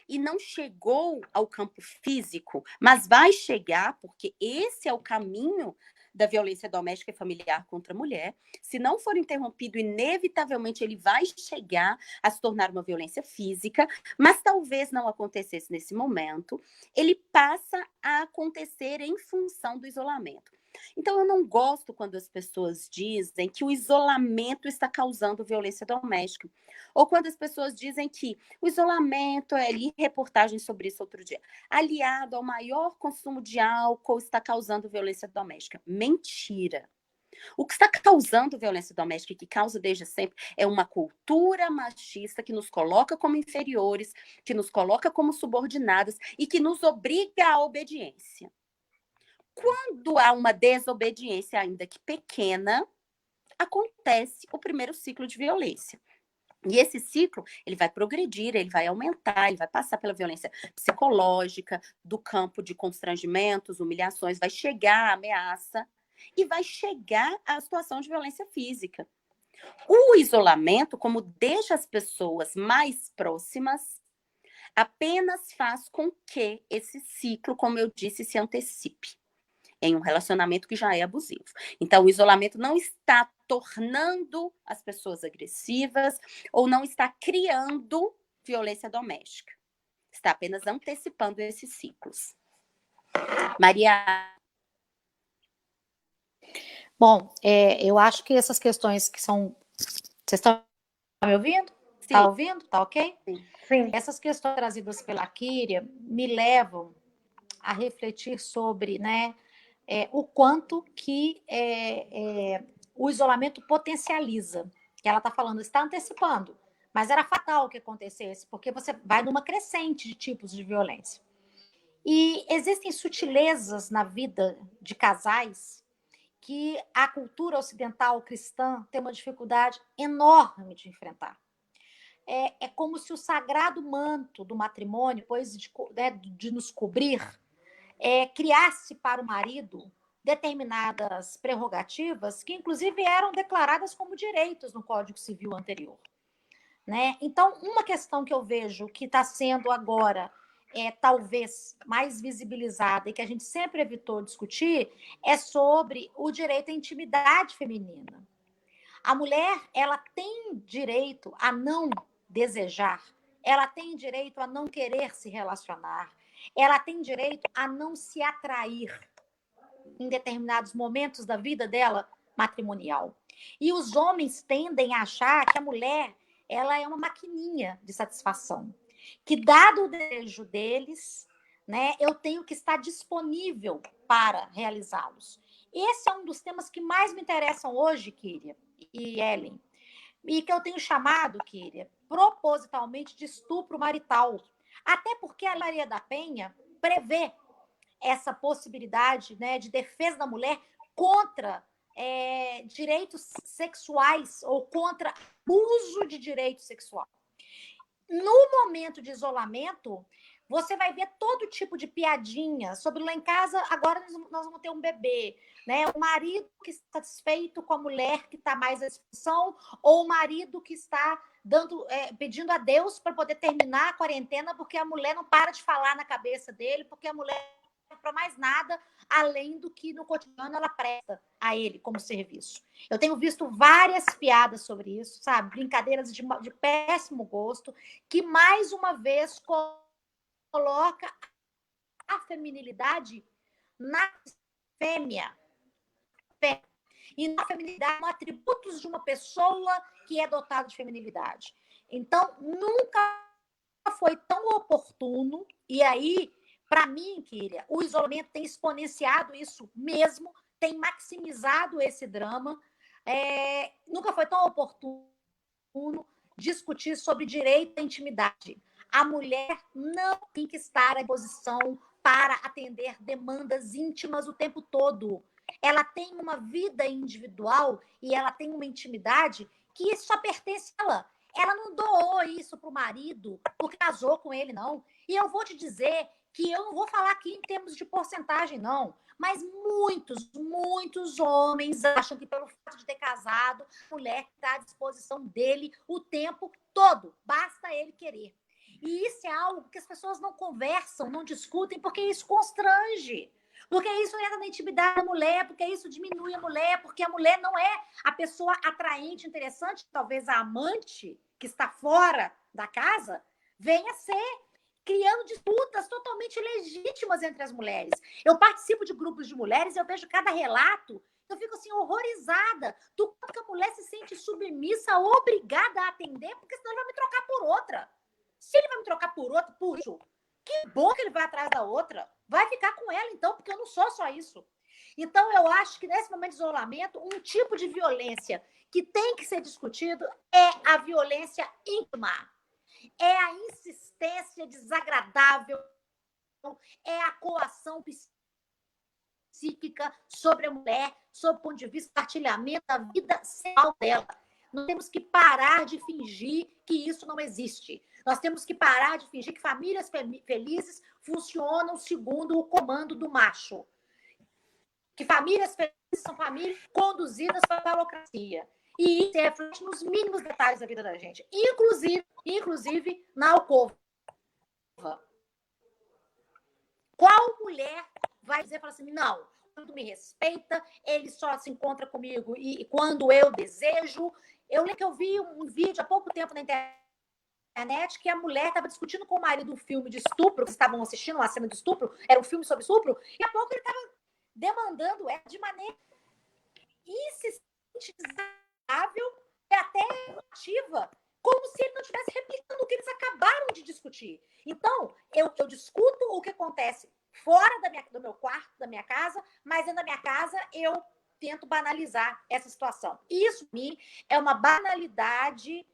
e não chegou ao campo físico, mas vai chegar, porque esse é o caminho da violência doméstica e familiar contra a mulher. Se não for interrompido, inevitavelmente ele vai chegar a se tornar uma violência física, mas talvez não acontecesse nesse momento, ele passa a acontecer em função do isolamento. Então, eu não gosto quando as pessoas dizem que o isolamento está causando violência doméstica, ou quando as pessoas dizem que o isolamento, li reportagens sobre isso outro dia, aliado ao maior consumo de álcool, está causando violência doméstica. Mentira. O que está causando violência doméstica, e que causa desde sempre, é uma cultura machista que nos coloca como inferiores, que nos coloca como subordinadas e que nos obriga à obediência. Quando há uma desobediência, ainda que pequena, acontece o primeiro ciclo de violência. E esse ciclo, ele vai progredir, ele vai aumentar, ele vai passar pela violência psicológica, do campo de constrangimentos, humilhações, vai chegar a ameaça e vai chegar à situação de violência física. O isolamento, como deixa as pessoas mais próximas, apenas faz com que esse ciclo, como eu disse, se antecipe em um relacionamento que já é abusivo. Então, o isolamento não está tornando as pessoas agressivas ou não está criando violência doméstica. Está apenas antecipando esses ciclos. Maria. Bom, eu acho que essas questões que são... Vocês estão me ouvindo? Está ouvindo? Está ok? Sim. Essas questões trazidas pela Kíria me levam a refletir sobre, né, o quanto que o isolamento potencializa. Que ela está falando, está antecipando, mas era fatal que acontecesse, porque você vai numa crescente de tipos de violência. E existem sutilezas na vida de casais que a cultura ocidental cristã tem uma dificuldade enorme de enfrentar. É como se o sagrado manto do matrimônio, pois de nos cobrir, criasse para o marido determinadas prerrogativas que, inclusive, eram declaradas como direitos no Código Civil anterior. Né? Então, uma questão que eu vejo que está sendo agora talvez mais visibilizada e que a gente sempre evitou discutir é sobre o direito à intimidade feminina. A mulher, ela tem direito a não desejar, ela tem direito a não querer se relacionar, ela tem direito a não se atrair em determinados momentos da vida dela matrimonial. E os homens tendem a achar que a mulher ela é uma maquininha de satisfação, que dado o desejo deles, né, eu tenho que estar disponível para realizá-los. Esse é um dos temas que mais me interessam hoje, Kíria e Ellen, e que eu tenho chamado, Kíria, propositalmente de estupro marital. Até porque a Maria da Penha prevê essa possibilidade, né, de defesa da mulher contra direitos sexuais ou contra uso de direito sexual. No momento de isolamento, você vai ver todo tipo de piadinha sobre lá em casa, agora nós vamos ter um bebê, né? O marido que está satisfeito com a mulher que está mais à disposição, ou o marido que está pedindo a Deus para poder terminar a quarentena porque a mulher não para de falar na cabeça dele, porque a mulher para mais nada além do que no cotidiano ela presta a ele como serviço. Eu tenho visto várias piadas sobre isso, sabe? Brincadeiras de péssimo gosto, que mais uma vez coloca a feminilidade na fêmea. E na feminilidade, atributos de uma pessoa que é dotada de feminilidade. Então, nunca foi tão oportuno, e aí para mim, Kíria, o isolamento tem exponenciado isso mesmo, tem maximizado esse drama. Nunca foi tão oportuno discutir sobre direito à intimidade. A mulher não tem que estar à posição para atender demandas íntimas o tempo todo. Ela tem uma vida individual e ela tem uma intimidade que só pertence a ela. Ela não doou isso para o marido porque casou com ele, não. E eu vou te dizer que eu não vou falar aqui em termos de porcentagem, não, mas muitos homens acham que pelo fato de ter casado, a mulher está à disposição dele o tempo todo, basta ele querer. E isso é algo que as pessoas não conversam, não discutem, porque isso constrange. Porque isso entra na intimidade da mulher, porque isso diminui a mulher, porque a mulher não é a pessoa atraente, interessante, talvez a amante que está fora da casa venha ser, criando disputas totalmente legítimas entre as mulheres. Eu participo de grupos de mulheres e eu vejo cada relato, eu fico assim, horrorizada do quanto que a mulher se sente submissa, obrigada a atender, porque senão ele vai me trocar por outra. Se ele vai me trocar por outra, puxo, que bom que ele vai atrás da outra. Vai ficar com ela, então, porque eu não sou só isso. Então, eu acho que nesse momento de isolamento, um tipo de violência que tem que ser discutido é a violência íntima. É a insistência desagradável, é a coação psíquica sobre a mulher, sob o ponto de vista do partilhamento da vida sexual dela. Nós temos que parar de fingir que isso não existe. Nós temos que parar de fingir que famílias felizes funcionam segundo o comando do macho. Que famílias felizes são famílias conduzidas pela falocracia. E isso reflete nos mínimos detalhes da vida da gente. Inclusive na alcova. Qual mulher vai dizer assim, não, quando me respeita, ele só se encontra comigo e quando eu desejo. Eu lembro que eu vi um vídeo há pouco tempo na internet que a mulher estava discutindo com o marido um filme de estupro, que estavam assistindo uma cena de estupro, era um filme sobre estupro, e a pouco ele estava demandando ela de maneira insistente, desagradável e até ativa, como se ele não estivesse replicando o que eles acabaram de discutir. Então, eu discuto o que acontece fora do meu quarto, da minha casa, mas dentro da minha casa eu tento banalizar essa situação. Isso, para mim, é uma banalidade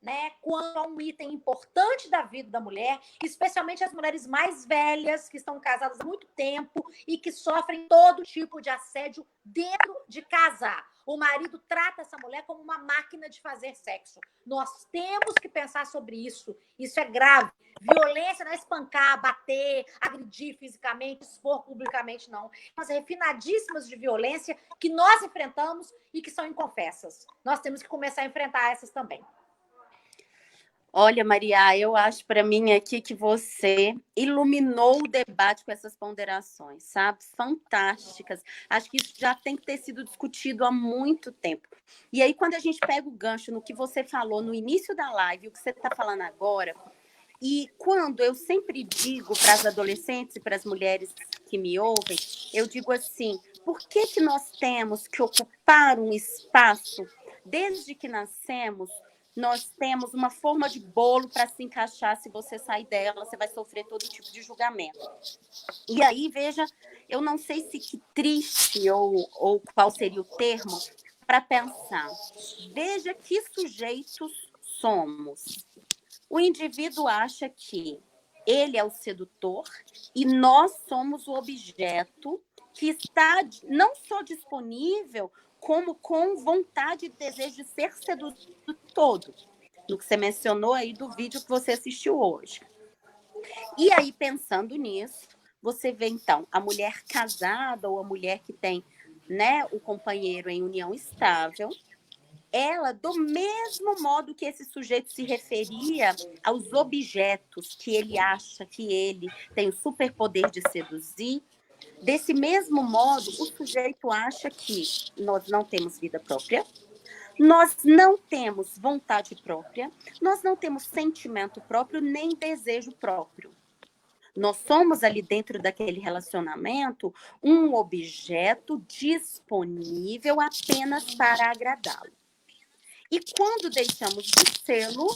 né, quanto a um item importante da vida da mulher, especialmente as mulheres mais velhas, que estão casadas há muito tempo e que sofrem todo tipo de assédio dentro de casa. O marido trata essa mulher como uma máquina de fazer sexo. Nós temos que pensar sobre isso. Isso é grave. Violência não é espancar, bater, agredir fisicamente, expor publicamente, não. Mas refinadíssimas de violência que nós enfrentamos e que são inconfessas. Nós temos que começar a enfrentar essas também. Olha, Maria, eu acho para mim aqui que você iluminou o debate com essas ponderações, sabe? Fantásticas. Acho que isso já tem que ter sido discutido há muito tempo. E aí, quando a gente pega o gancho no que você falou no início da live, o que você está falando agora, e quando eu sempre digo para as adolescentes e para as mulheres que me ouvem, eu digo assim, por que que nós temos que ocupar um espaço desde que nascemos? Nós temos uma forma de bolo para se encaixar. Se você sair dela, você vai sofrer todo tipo de julgamento. E aí, veja, eu não sei se que triste ou qual seria o termo para pensar. Veja que sujeitos somos. O indivíduo acha que ele é o sedutor e nós somos o objeto que está não só disponível, como com vontade e desejo de ser seduzido todo. No que você mencionou aí do vídeo que você assistiu hoje. E aí, pensando nisso, você vê, então, a mulher casada ou a mulher que tem, né, o companheiro em união estável, ela, do mesmo modo que esse sujeito se referia aos objetos que ele acha que ele tem o superpoder de seduzir, desse mesmo modo, o sujeito acha que nós não temos vida própria, nós não temos vontade própria, nós não temos sentimento próprio, nem desejo próprio. Nós somos ali dentro daquele relacionamento um objeto disponível apenas para agradá-lo. E quando deixamos de sê-lo,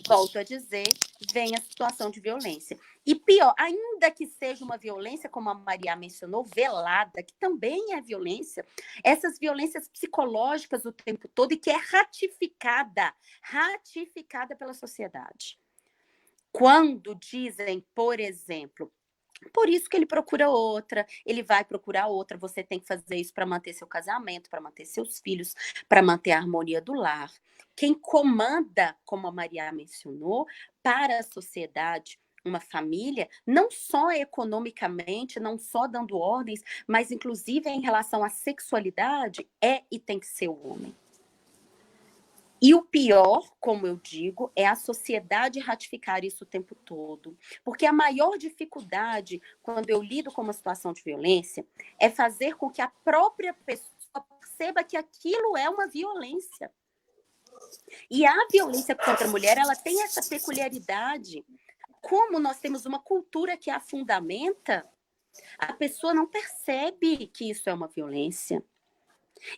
volto a dizer, vem a situação de violência. E pior, ainda que seja uma violência, como a Maria mencionou, velada, que também é violência, essas violências psicológicas o tempo todo e que é ratificada pela sociedade. Quando dizem, por exemplo, por isso que ele procura outra, ele vai procurar outra, você tem que fazer isso para manter seu casamento, para manter seus filhos, para manter a harmonia do lar. Quem comanda, como a Maria mencionou, para a sociedade, uma família, não só economicamente, não só dando ordens, mas inclusive em relação à sexualidade, é e tem que ser o homem. E o pior, como eu digo, é a sociedade ratificar isso o tempo todo. Porque a maior dificuldade, quando eu lido com uma situação de violência, é fazer com que a própria pessoa perceba que aquilo é uma violência. E a violência contra a mulher, ela tem essa peculiaridade. Como nós temos uma cultura que a fundamenta, a pessoa não percebe que isso é uma violência.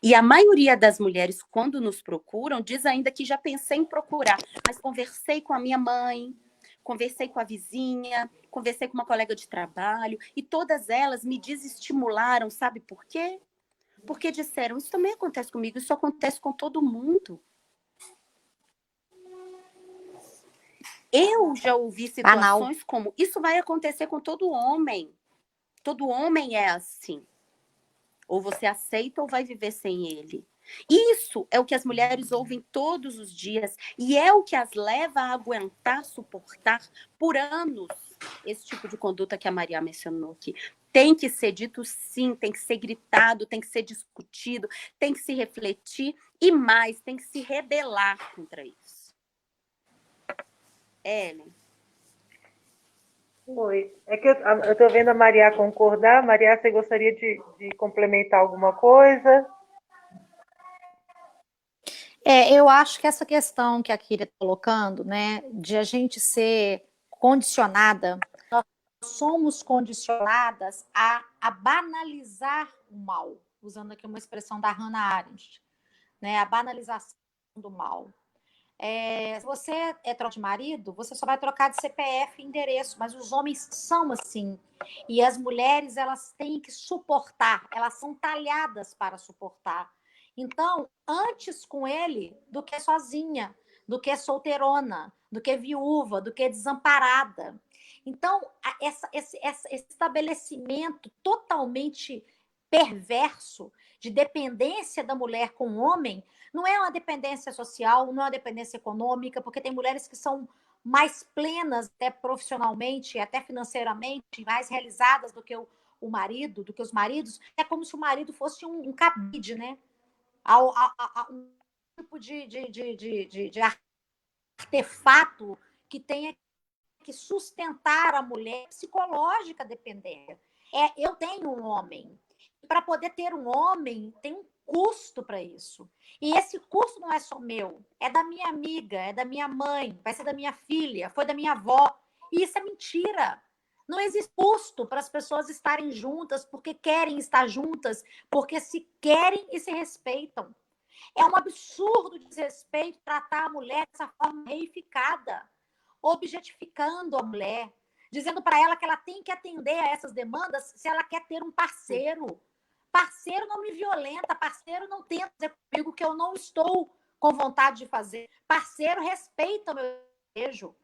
E a maioria das mulheres, quando nos procuram, diz ainda que já pensei em procurar, mas conversei com a minha mãe, conversei com a vizinha, conversei com uma colega de trabalho, e todas elas me desestimularam, sabe por quê? Porque disseram, isso também acontece comigo, isso acontece com todo mundo. Eu já ouvi situações como, isso vai acontecer com todo homem. Todo homem é assim. Ou você aceita ou vai viver sem ele. Isso é o que as mulheres ouvem todos os dias e é o que as leva a aguentar, suportar por anos esse tipo de conduta que a Maria mencionou aqui. Tem que ser dito sim, tem que ser gritado, tem que ser discutido, tem que se refletir e mais, tem que se rebelar contra isso. Ellen. Oi, é que eu estou vendo a Maria concordar. Maria, você gostaria de complementar alguma coisa? Eu acho que essa questão que a Kira está colocando, né, de a gente ser condicionada, nós somos condicionadas a banalizar o mal, usando aqui uma expressão da Hannah Arendt, né, a banalização do mal. Se você é troca de marido, você só vai trocar de CPF e endereço, mas os homens são assim. E as mulheres, elas têm que suportar, elas são talhadas para suportar. Então, antes com ele do que sozinha, do que solteirona, do que viúva, do que desamparada. Então, esse estabelecimento totalmente perverso de dependência da mulher com o homem não é uma dependência social, não é uma dependência econômica, porque tem mulheres que são mais plenas, até profissionalmente, até financeiramente, mais realizadas do que o marido, do que os maridos. É como se o marido fosse um cabide, né? Um tipo de artefato que tenha que sustentar a mulher psicológica dependente. Eu tenho um homem. Para poder ter um homem, tem um custo para isso. E esse custo não é só meu, é da minha amiga, é da minha mãe, vai ser da minha filha, foi da minha avó. E isso é mentira. Não existe custo para as pessoas estarem juntas porque querem estar juntas, porque se querem e se respeitam. É um absurdo de desrespeito tratar a mulher dessa forma reificada, objetificando a mulher, dizendo para ela que ela tem que atender a essas demandas se ela quer ter um parceiro. Parceiro não me violenta, parceiro não tenta fazer comigo o que eu não estou com vontade de fazer. Parceiro respeita o meu desejo.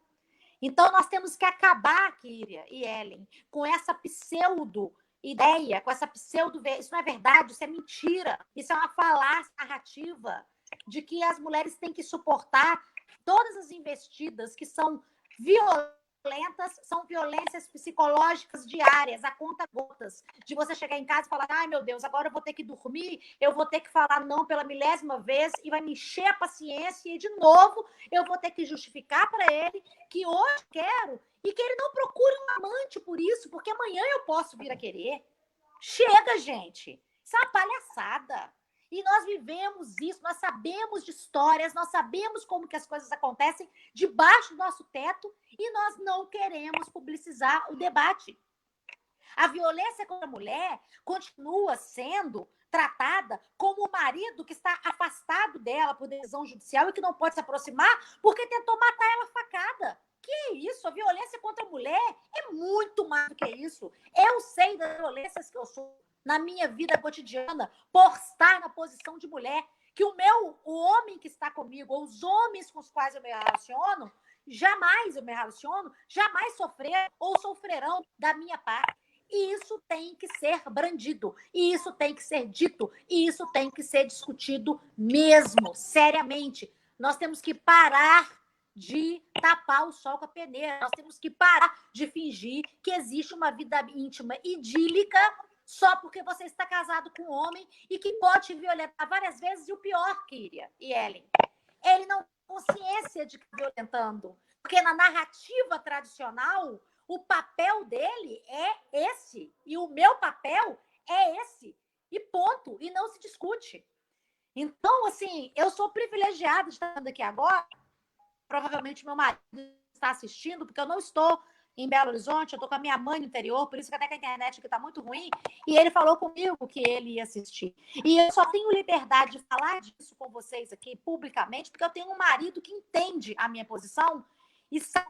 Então, nós temos que acabar, Kíria e Ellen, com essa pseudo-ideia, com essa pseudo... Isso não é verdade, isso é mentira. Isso é uma falácia narrativa de que as mulheres têm que suportar todas as investidas que são violentas, são violências psicológicas diárias, a conta-gotas, de você chegar em casa e falar, ai meu Deus, agora eu vou ter que dormir, eu vou ter que falar não pela milésima vez e vai me encher a paciência e de novo eu vou ter que justificar para ele que hoje quero e que ele não procure um amante por isso, porque amanhã eu posso vir a querer. Chega, gente! Isso é uma palhaçada. E nós vivemos isso, nós sabemos de histórias, nós sabemos como que as coisas acontecem debaixo do nosso teto e nós não queremos publicizar o debate. A violência contra a mulher continua sendo tratada como o marido que está afastado dela por decisão judicial e que não pode se aproximar porque tentou matar ela a facada. Que isso? A violência contra a mulher é muito mais do que isso. Eu sei das violências que eu sou na minha vida cotidiana por estar na posição de mulher, que o homem que está comigo, ou os homens com os quais eu me relaciono, jamais sofreram ou sofrerão da minha parte. E isso tem que ser brandido, e isso tem que ser dito, e isso tem que ser discutido mesmo, seriamente. Nós temos que parar de tapar o sol com a peneira, nós temos que parar de fingir que existe uma vida íntima idílica só porque você está casado com um homem e que pode te violentar várias vezes. E o pior, Kíria e Ellen, ele não tem consciência de que está violentando. Porque na narrativa tradicional, o papel dele é esse. E o meu papel é esse. E ponto. E não se discute. Então, assim, eu sou privilegiada de estar aqui agora. Provavelmente meu marido está assistindo, porque eu não estou em Belo Horizonte, eu estou com a minha mãe no interior, por isso que até que a internet aqui está muito ruim, e ele falou comigo que ele ia assistir. E eu só tenho liberdade de falar disso com vocês aqui publicamente, porque eu tenho um marido que entende a minha posição e sabe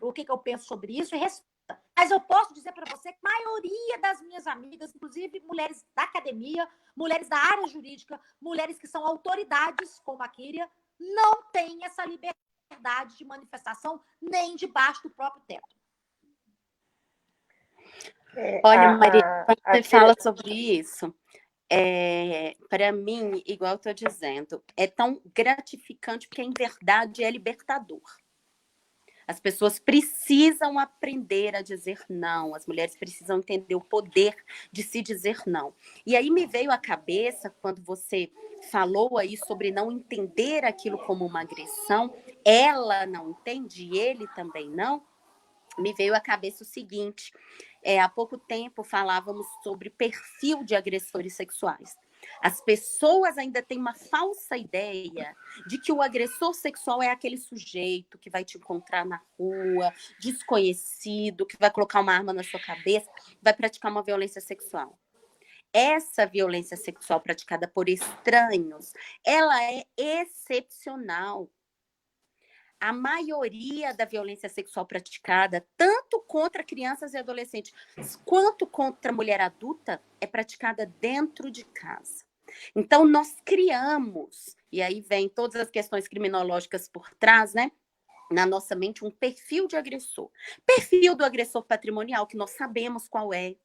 o que eu penso sobre isso e respeita. Mas eu posso dizer para você que a maioria das minhas amigas, inclusive mulheres da academia, mulheres da área jurídica, mulheres que são autoridades, como a Kíria, não têm essa liberdade de manifestação nem debaixo do próprio teto. Olha, Maria, quando você fala sobre isso, para mim, igual eu estou dizendo, é tão gratificante porque, em verdade, é libertador. As pessoas precisam aprender a dizer não, as mulheres precisam entender o poder de se dizer não. E aí me veio à cabeça, quando você falou aí sobre não entender aquilo como uma agressão, ela não entende, ele também não, me veio à cabeça o seguinte, há pouco tempo falávamos sobre perfil de agressores sexuais. As pessoas ainda têm uma falsa ideia de que o agressor sexual é aquele sujeito que vai te encontrar na rua, desconhecido, que vai colocar uma arma na sua cabeça, vai praticar uma violência sexual. Essa violência sexual praticada por estranhos, ela é excepcional. A maioria da violência sexual praticada, tanto contra crianças e adolescentes, quanto contra mulher adulta, é praticada dentro de casa. Então, nós criamos, e aí vem todas as questões criminológicas por trás, né? Na nossa mente, um perfil de agressor. Perfil do agressor patrimonial, que nós sabemos qual é.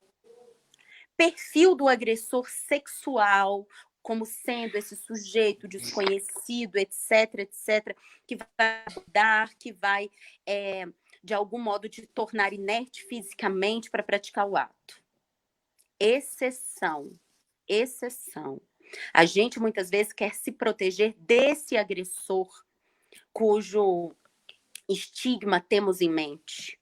Perfil do agressor sexual, como sendo esse sujeito desconhecido, etc., etc., que vai dar, que vai, de algum modo, te tornar inerte fisicamente para praticar o ato. Exceção. Exceção. A gente, muitas vezes, quer se proteger desse agressor cujo estigma temos em mente.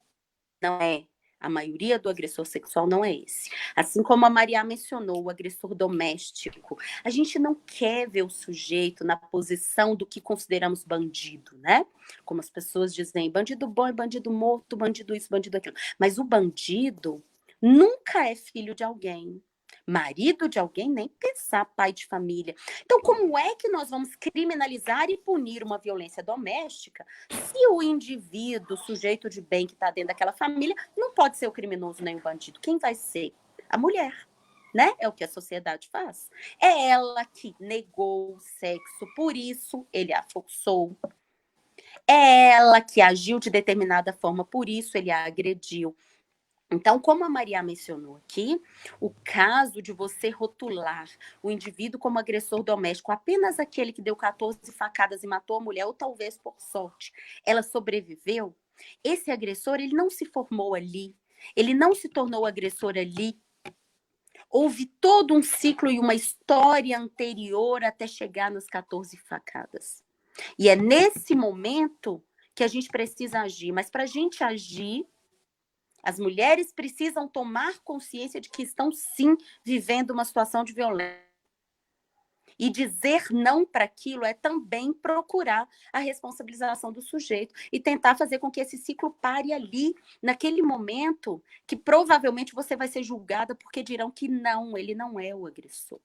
Não é. A maioria do agressor sexual não é esse. Assim como a Maria mencionou, o agressor doméstico. A gente não quer ver o sujeito na posição do que consideramos bandido, né? Como as pessoas dizem, bandido bom é bandido morto, bandido isso, bandido aquilo. Mas o bandido nunca é filho de alguém. Marido de alguém, nem pensar, pai de família. Então, como é que nós vamos criminalizar e punir uma violência doméstica se o indivíduo, o sujeito de bem que está dentro daquela família, não pode ser o criminoso nem o bandido? Quem vai ser? A mulher, né? É o que a sociedade faz. É ela que negou o sexo, por isso ele a forçou. É ela que agiu de determinada forma, por isso ele a agrediu. Então, como a Maria mencionou aqui, o caso de você rotular o indivíduo como agressor doméstico, apenas aquele que deu 14 facadas e matou a mulher, ou talvez por sorte ela sobreviveu, esse agressor, ele não se formou ali, ele não se tornou agressor ali. Houve todo um ciclo e uma história anterior até chegar nas 14 facadas. E é nesse momento que a gente precisa agir, mas para a gente agir, as mulheres precisam tomar consciência de que estão, sim, vivendo uma situação de violência. E dizer não para aquilo é também procurar a responsabilização do sujeito e tentar fazer com que esse ciclo pare ali, naquele momento que provavelmente você vai ser julgada porque dirão que não, ele não é o agressor.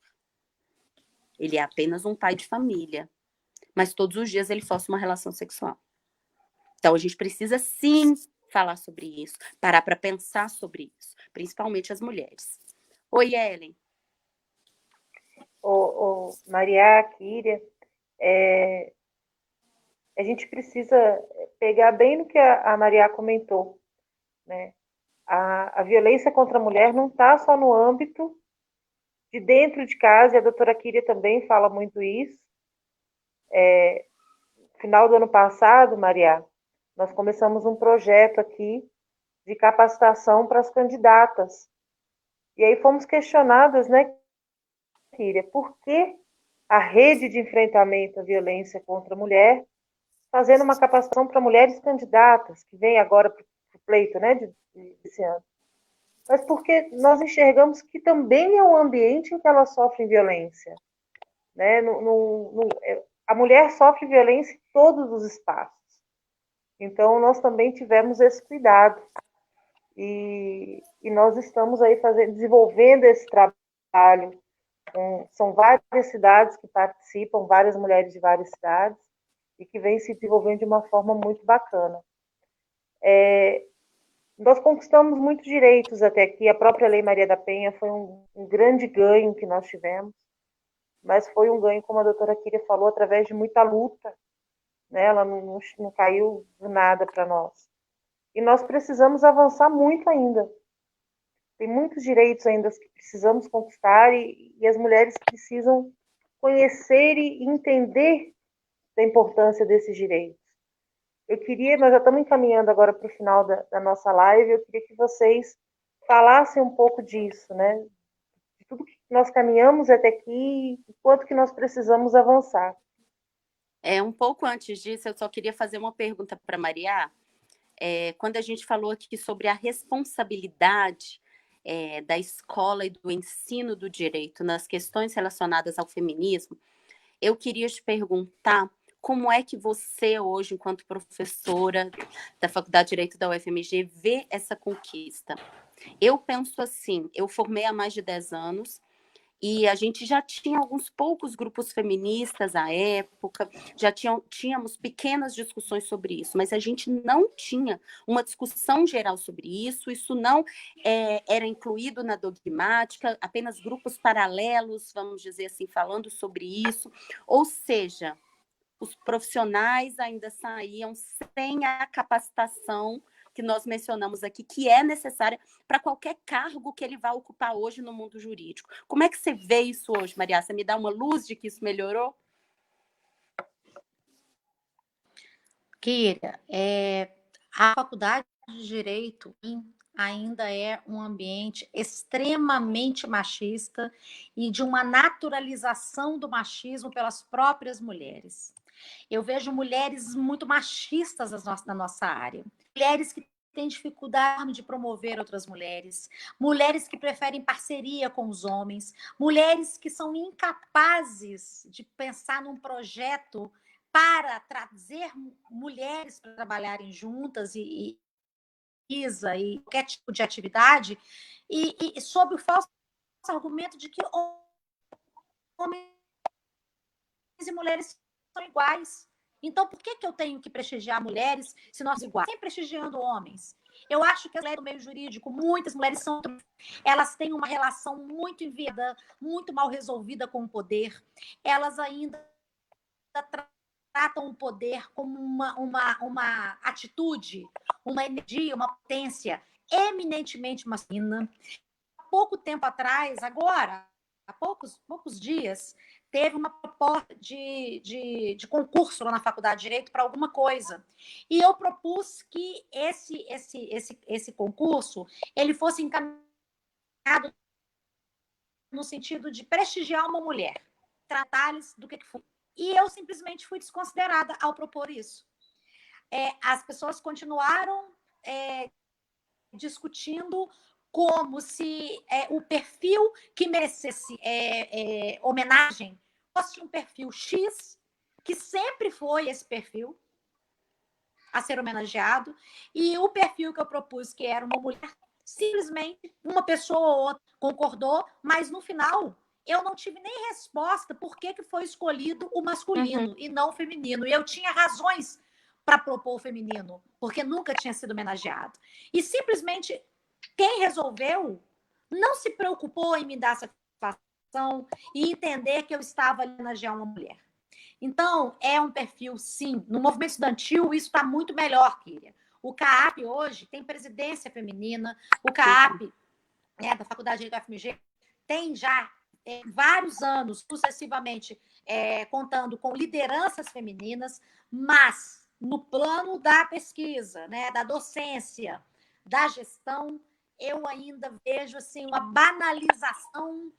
Ele é apenas um pai de família. Mas todos os dias ele força uma relação sexual. Então a gente precisa, sim, falar sobre isso, parar para pensar sobre isso, principalmente as mulheres. Oi, Ellen. Maria, Kíria, a gente precisa pegar bem no que a Maria comentou, né? A violência contra a mulher não está só no âmbito de dentro de casa, e a doutora Kíria também fala muito isso. No final do ano passado, Maria, nós começamos um projeto aqui de capacitação para as candidatas. E aí fomos questionadas, né, Kíria, por que a rede de enfrentamento à violência contra a mulher fazendo uma capacitação para mulheres candidatas, que vem agora para o pleito, né, desse ano. Mas porque nós enxergamos que também é um ambiente em que elas sofrem violência. Né? A mulher sofre violência em todos os espaços. Então, nós também tivemos esse cuidado. E nós estamos aí desenvolvendo esse trabalho. São várias cidades que participam, várias mulheres de várias cidades, e que vem se desenvolvendo de uma forma muito bacana. Nós conquistamos muitos direitos até aqui. A própria Lei Maria da Penha foi um grande ganho que nós tivemos, mas foi um ganho, como a doutora Kíria falou, através de muita luta. Né? Ela não caiu do nada para nós. E nós precisamos avançar muito ainda. Tem muitos direitos ainda que precisamos conquistar e as mulheres precisam conhecer e entender da importância desses direitos. Eu queria, nós já estamos encaminhando agora para o final da nossa live, eu queria que vocês falassem um pouco disso, né? De tudo que nós caminhamos até aqui e quanto que nós precisamos avançar. Um pouco antes disso, eu só queria fazer uma pergunta para Maria. Quando a gente falou aqui sobre a responsabilidade da escola e do ensino do direito nas questões relacionadas ao feminismo, eu queria te perguntar como é que você hoje, enquanto professora da Faculdade de Direito da UFMG, vê essa conquista? Eu penso assim, eu formei há mais de 10 anos E a gente já tinha alguns poucos grupos feministas à época, já tínhamos pequenas discussões sobre isso, mas a gente não tinha uma discussão geral sobre isso não era incluído na dogmática, apenas grupos paralelos, vamos dizer assim, falando sobre isso. Ou seja, os profissionais ainda saíam sem a capacitação que nós mencionamos aqui, que é necessária para qualquer cargo que ele vá ocupar hoje no mundo jurídico. Como é que você vê isso hoje, Maria? Você me dá uma luz de que isso melhorou? Kira, a faculdade de Direito ainda é um ambiente extremamente machista e de uma naturalização do machismo pelas próprias mulheres. Eu vejo mulheres muito machistas na nossa área. Mulheres que têm dificuldade de promover outras mulheres. Mulheres que preferem parceria com os homens. Mulheres que são incapazes de pensar num projeto para trazer mulheres para trabalharem juntas e qualquer tipo de atividade, e sob o falso argumento de que homens e mulheres são iguais. Então, por que eu tenho que prestigiar mulheres se nós somos iguais? Sempre prestigiando homens. Eu acho que as mulheres do meio jurídico, muitas mulheres elas têm uma relação muito enviada, muito mal resolvida com o poder. Elas ainda tratam o poder como uma atitude, uma energia, uma potência eminentemente masculina. Há pouco tempo atrás, agora, há poucos dias, teve uma proposta de concurso lá na Faculdade de Direito para alguma coisa. E eu propus que esse concurso ele fosse encaminhado no sentido de prestigiar uma mulher, tratar-lhes do que foi. E eu simplesmente fui desconsiderada ao propor isso. As pessoas continuaram discutindo como se o perfil que merecesse homenagem fosse um perfil X, que sempre foi esse perfil a ser homenageado, e o perfil que eu propus, que era uma mulher, simplesmente uma pessoa ou outra concordou, mas no final eu não tive nem resposta por que foi escolhido o masculino e não o feminino. E eu tinha razões para propor o feminino, porque nunca tinha sido homenageado. E simplesmente quem resolveu não se preocupou em me dar satisfação e entender que eu estava a homenagear uma mulher. Então, é um perfil, sim. No movimento estudantil, isso está muito melhor, Kíria. O CAAP hoje tem presidência feminina, o CAAP da Faculdade da UFMG tem já vários anos, sucessivamente, contando com lideranças femininas, mas no plano da pesquisa, da docência, da gestão, eu ainda vejo assim, uma banalização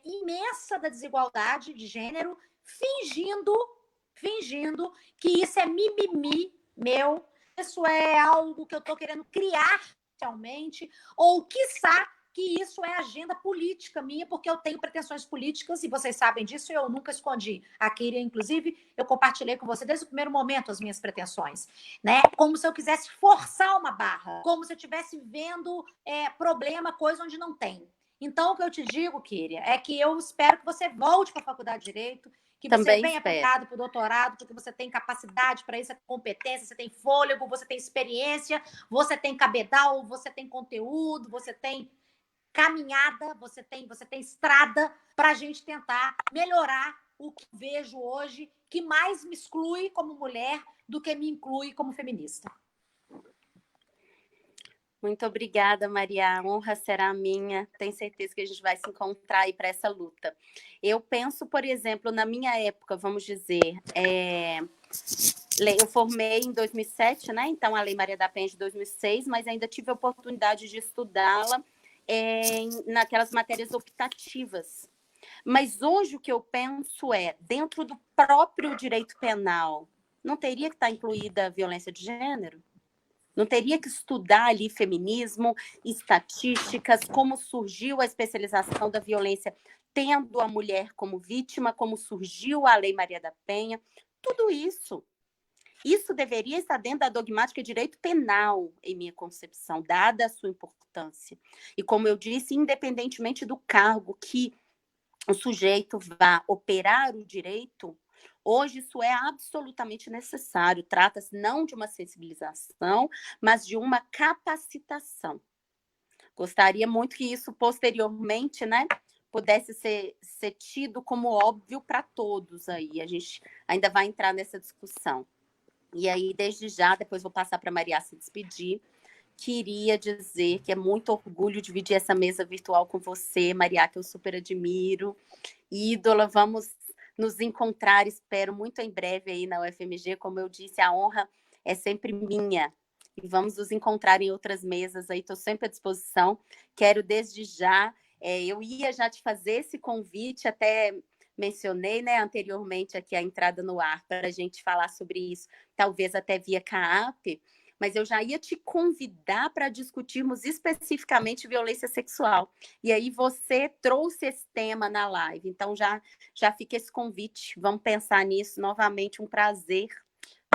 imensa da desigualdade de gênero, fingindo que isso é mimimi meu, isso é algo que eu estou querendo criar realmente, ou quiçá que isso é agenda política minha, porque eu tenho pretensões políticas, e vocês sabem disso, e eu nunca escondi. A Kíria, inclusive, eu compartilhei com você desde o primeiro momento as minhas pretensões, como se eu quisesse forçar uma barra, como se eu estivesse vendo problema, coisa onde não tem. Então, o que eu te digo, Kíria, é que eu espero que você volte para a Faculdade de Direito, que você venha aplicado para o doutorado, porque você tem capacidade para isso, você tem competência, você tem fôlego, você tem experiência, você tem cabedal, você tem conteúdo, você tem caminhada, você tem estrada para a gente tentar melhorar o que vejo hoje, que mais me exclui como mulher do que me inclui como feminista. Muito obrigada, Maria. A honra será minha. Tenho certeza que a gente vai se encontrar aí para essa luta. Eu penso, por exemplo, na minha época, vamos dizer, eu formei em 2007, né? Então, a Lei Maria da Penha de 2006, mas ainda tive a oportunidade de estudá-la naquelas matérias optativas. Mas hoje o que eu penso dentro do próprio direito penal, não teria que estar incluída a violência de gênero? Não teria que estudar ali feminismo, estatísticas, como surgiu a especialização da violência, tendo a mulher como vítima, como surgiu a Lei Maria da Penha, tudo isso. Isso deveria estar dentro da dogmática de direito penal, em minha concepção, dada a sua importância. E como eu disse, independentemente do cargo, que o sujeito vá operar o direito, hoje isso é absolutamente necessário. Trata-se não de uma sensibilização, mas de uma capacitação. Gostaria muito que isso posteriormente, né, pudesse ser tido como óbvio para todos aí. A gente ainda vai entrar nessa discussão. E aí, desde já, depois vou passar para a Maria se despedir. Queria dizer que é muito orgulho dividir essa mesa virtual com você, Maria, que eu super admiro. Ídola, vamos nos encontrar, espero, muito em breve aí na UFMG. Como eu disse, a honra é sempre minha. E vamos nos encontrar em outras mesas aí, estou sempre à disposição. Quero desde já, eu ia já te fazer esse convite, até mencionei, né, anteriormente aqui a entrada no ar para a gente falar sobre isso, talvez até via CAAP, mas eu já ia te convidar para discutirmos especificamente violência sexual. E aí você trouxe esse tema na live, então já fica esse convite. Vamos pensar nisso novamente, um prazer.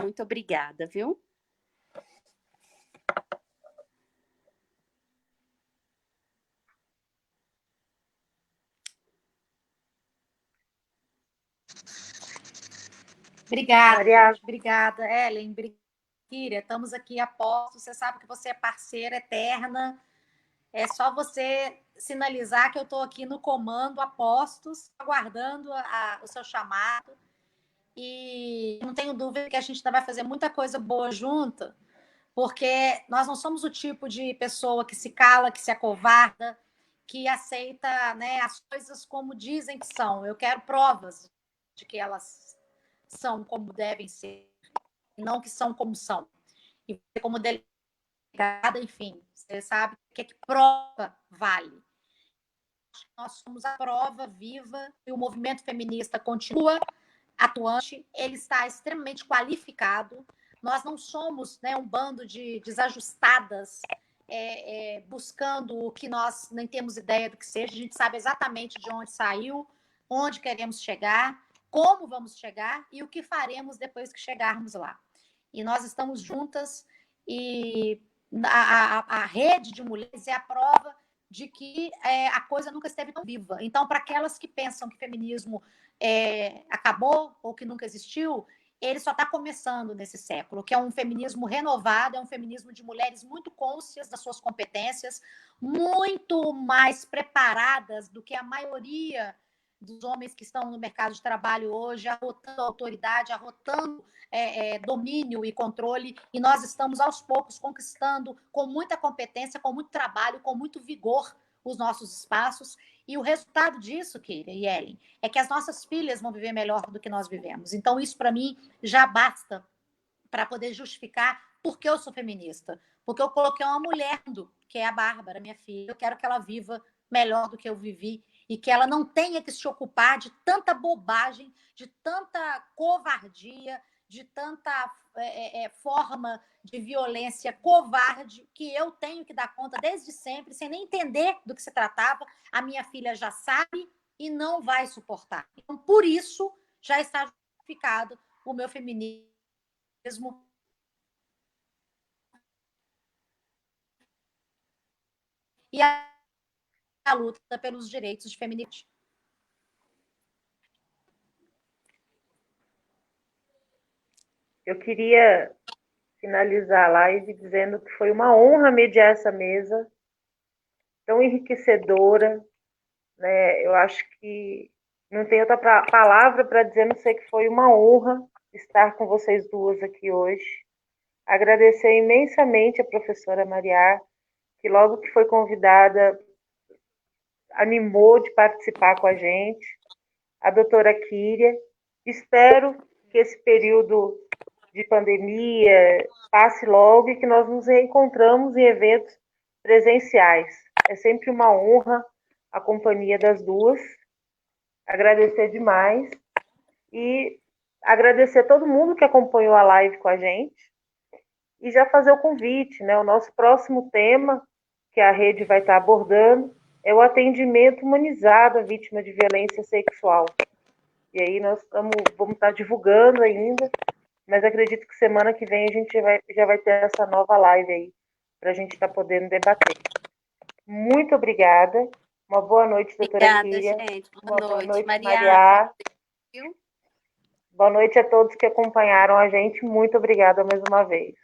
Muito obrigada, viu? Obrigada, Maria, gente. Obrigada, Ellen. Kíria, estamos aqui a postos. Você sabe que você é parceira eterna. É só você sinalizar que eu estou aqui no comando a postos, aguardando o seu chamado. E não tenho dúvida que a gente ainda vai fazer muita coisa boa junto, porque nós não somos o tipo de pessoa que se cala, que se acovarda, que aceita, né, as coisas como dizem que são. Eu quero provas de que elas são como devem ser, e não que são como são. E como delegada, enfim, você sabe o que prova vale. Nós somos a prova viva e o movimento feminista continua atuante, ele está extremamente qualificado. Nós não somos, né, um bando de desajustadas buscando o que nós nem temos ideia do que seja. A gente sabe exatamente de onde saiu, onde queremos chegar, como vamos chegar e o que faremos depois que chegarmos lá. E nós estamos juntas e a rede de mulheres é a prova de que a coisa nunca esteve tão viva. Então, para aquelas que pensam que feminismo acabou ou que nunca existiu, ele só está começando nesse século, que é um feminismo renovado, é um feminismo de mulheres muito conscientes das suas competências, muito mais preparadas do que a maioria dos homens que estão no mercado de trabalho hoje, arrotando autoridade, arrotando domínio e controle, e nós estamos aos poucos conquistando com muita competência, com muito trabalho, com muito vigor os nossos espaços, e o resultado disso, Kíria e Ellen, é que as nossas filhas vão viver melhor do que nós vivemos. Então, isso, para mim, já basta para poder justificar por que eu sou feminista. Porque eu coloquei uma mulher, que é a Bárbara, minha filha. Eu quero que ela viva melhor do que eu vivi e que ela não tenha que se ocupar de tanta bobagem, de tanta covardia, de tanta forma de violência covarde que eu tenho que dar conta desde sempre, sem nem entender do que se tratava. A minha filha já sabe e não vai suportar. Então, por isso, já está justificado o meu feminismo e a luta pelos direitos de feminilidade. eu queria finalizar a live dizendo que foi uma honra mediar essa mesa tão enriquecedora, né? Eu acho que não tem outra palavra para dizer, não sei, que foi uma honra estar com vocês duas aqui hoje. Agradecer imensamente a professora Maria, que logo que foi convidada, animou de participar com a gente, a doutora Kíria. Espero que esse período de pandemia passe logo e que nós nos reencontramos em eventos presenciais. É sempre uma honra a companhia das duas. Agradecer demais e agradecer todo mundo que acompanhou a live com a gente e já fazer o convite, né? O nosso próximo tema que a rede vai estar abordando é o atendimento humanizado à vítima de violência sexual. E aí nós vamos estar divulgando ainda, mas acredito que semana que vem a gente já vai ter essa nova live aí, para a gente estar podendo debater. Muito obrigada, Uma boa noite, doutora Obrigada, Kíria. gente. Uma Boa boa noite, noite, Maria. Maria. Viu? Boa noite a todos que acompanharam a gente. Muito obrigada mais uma vez.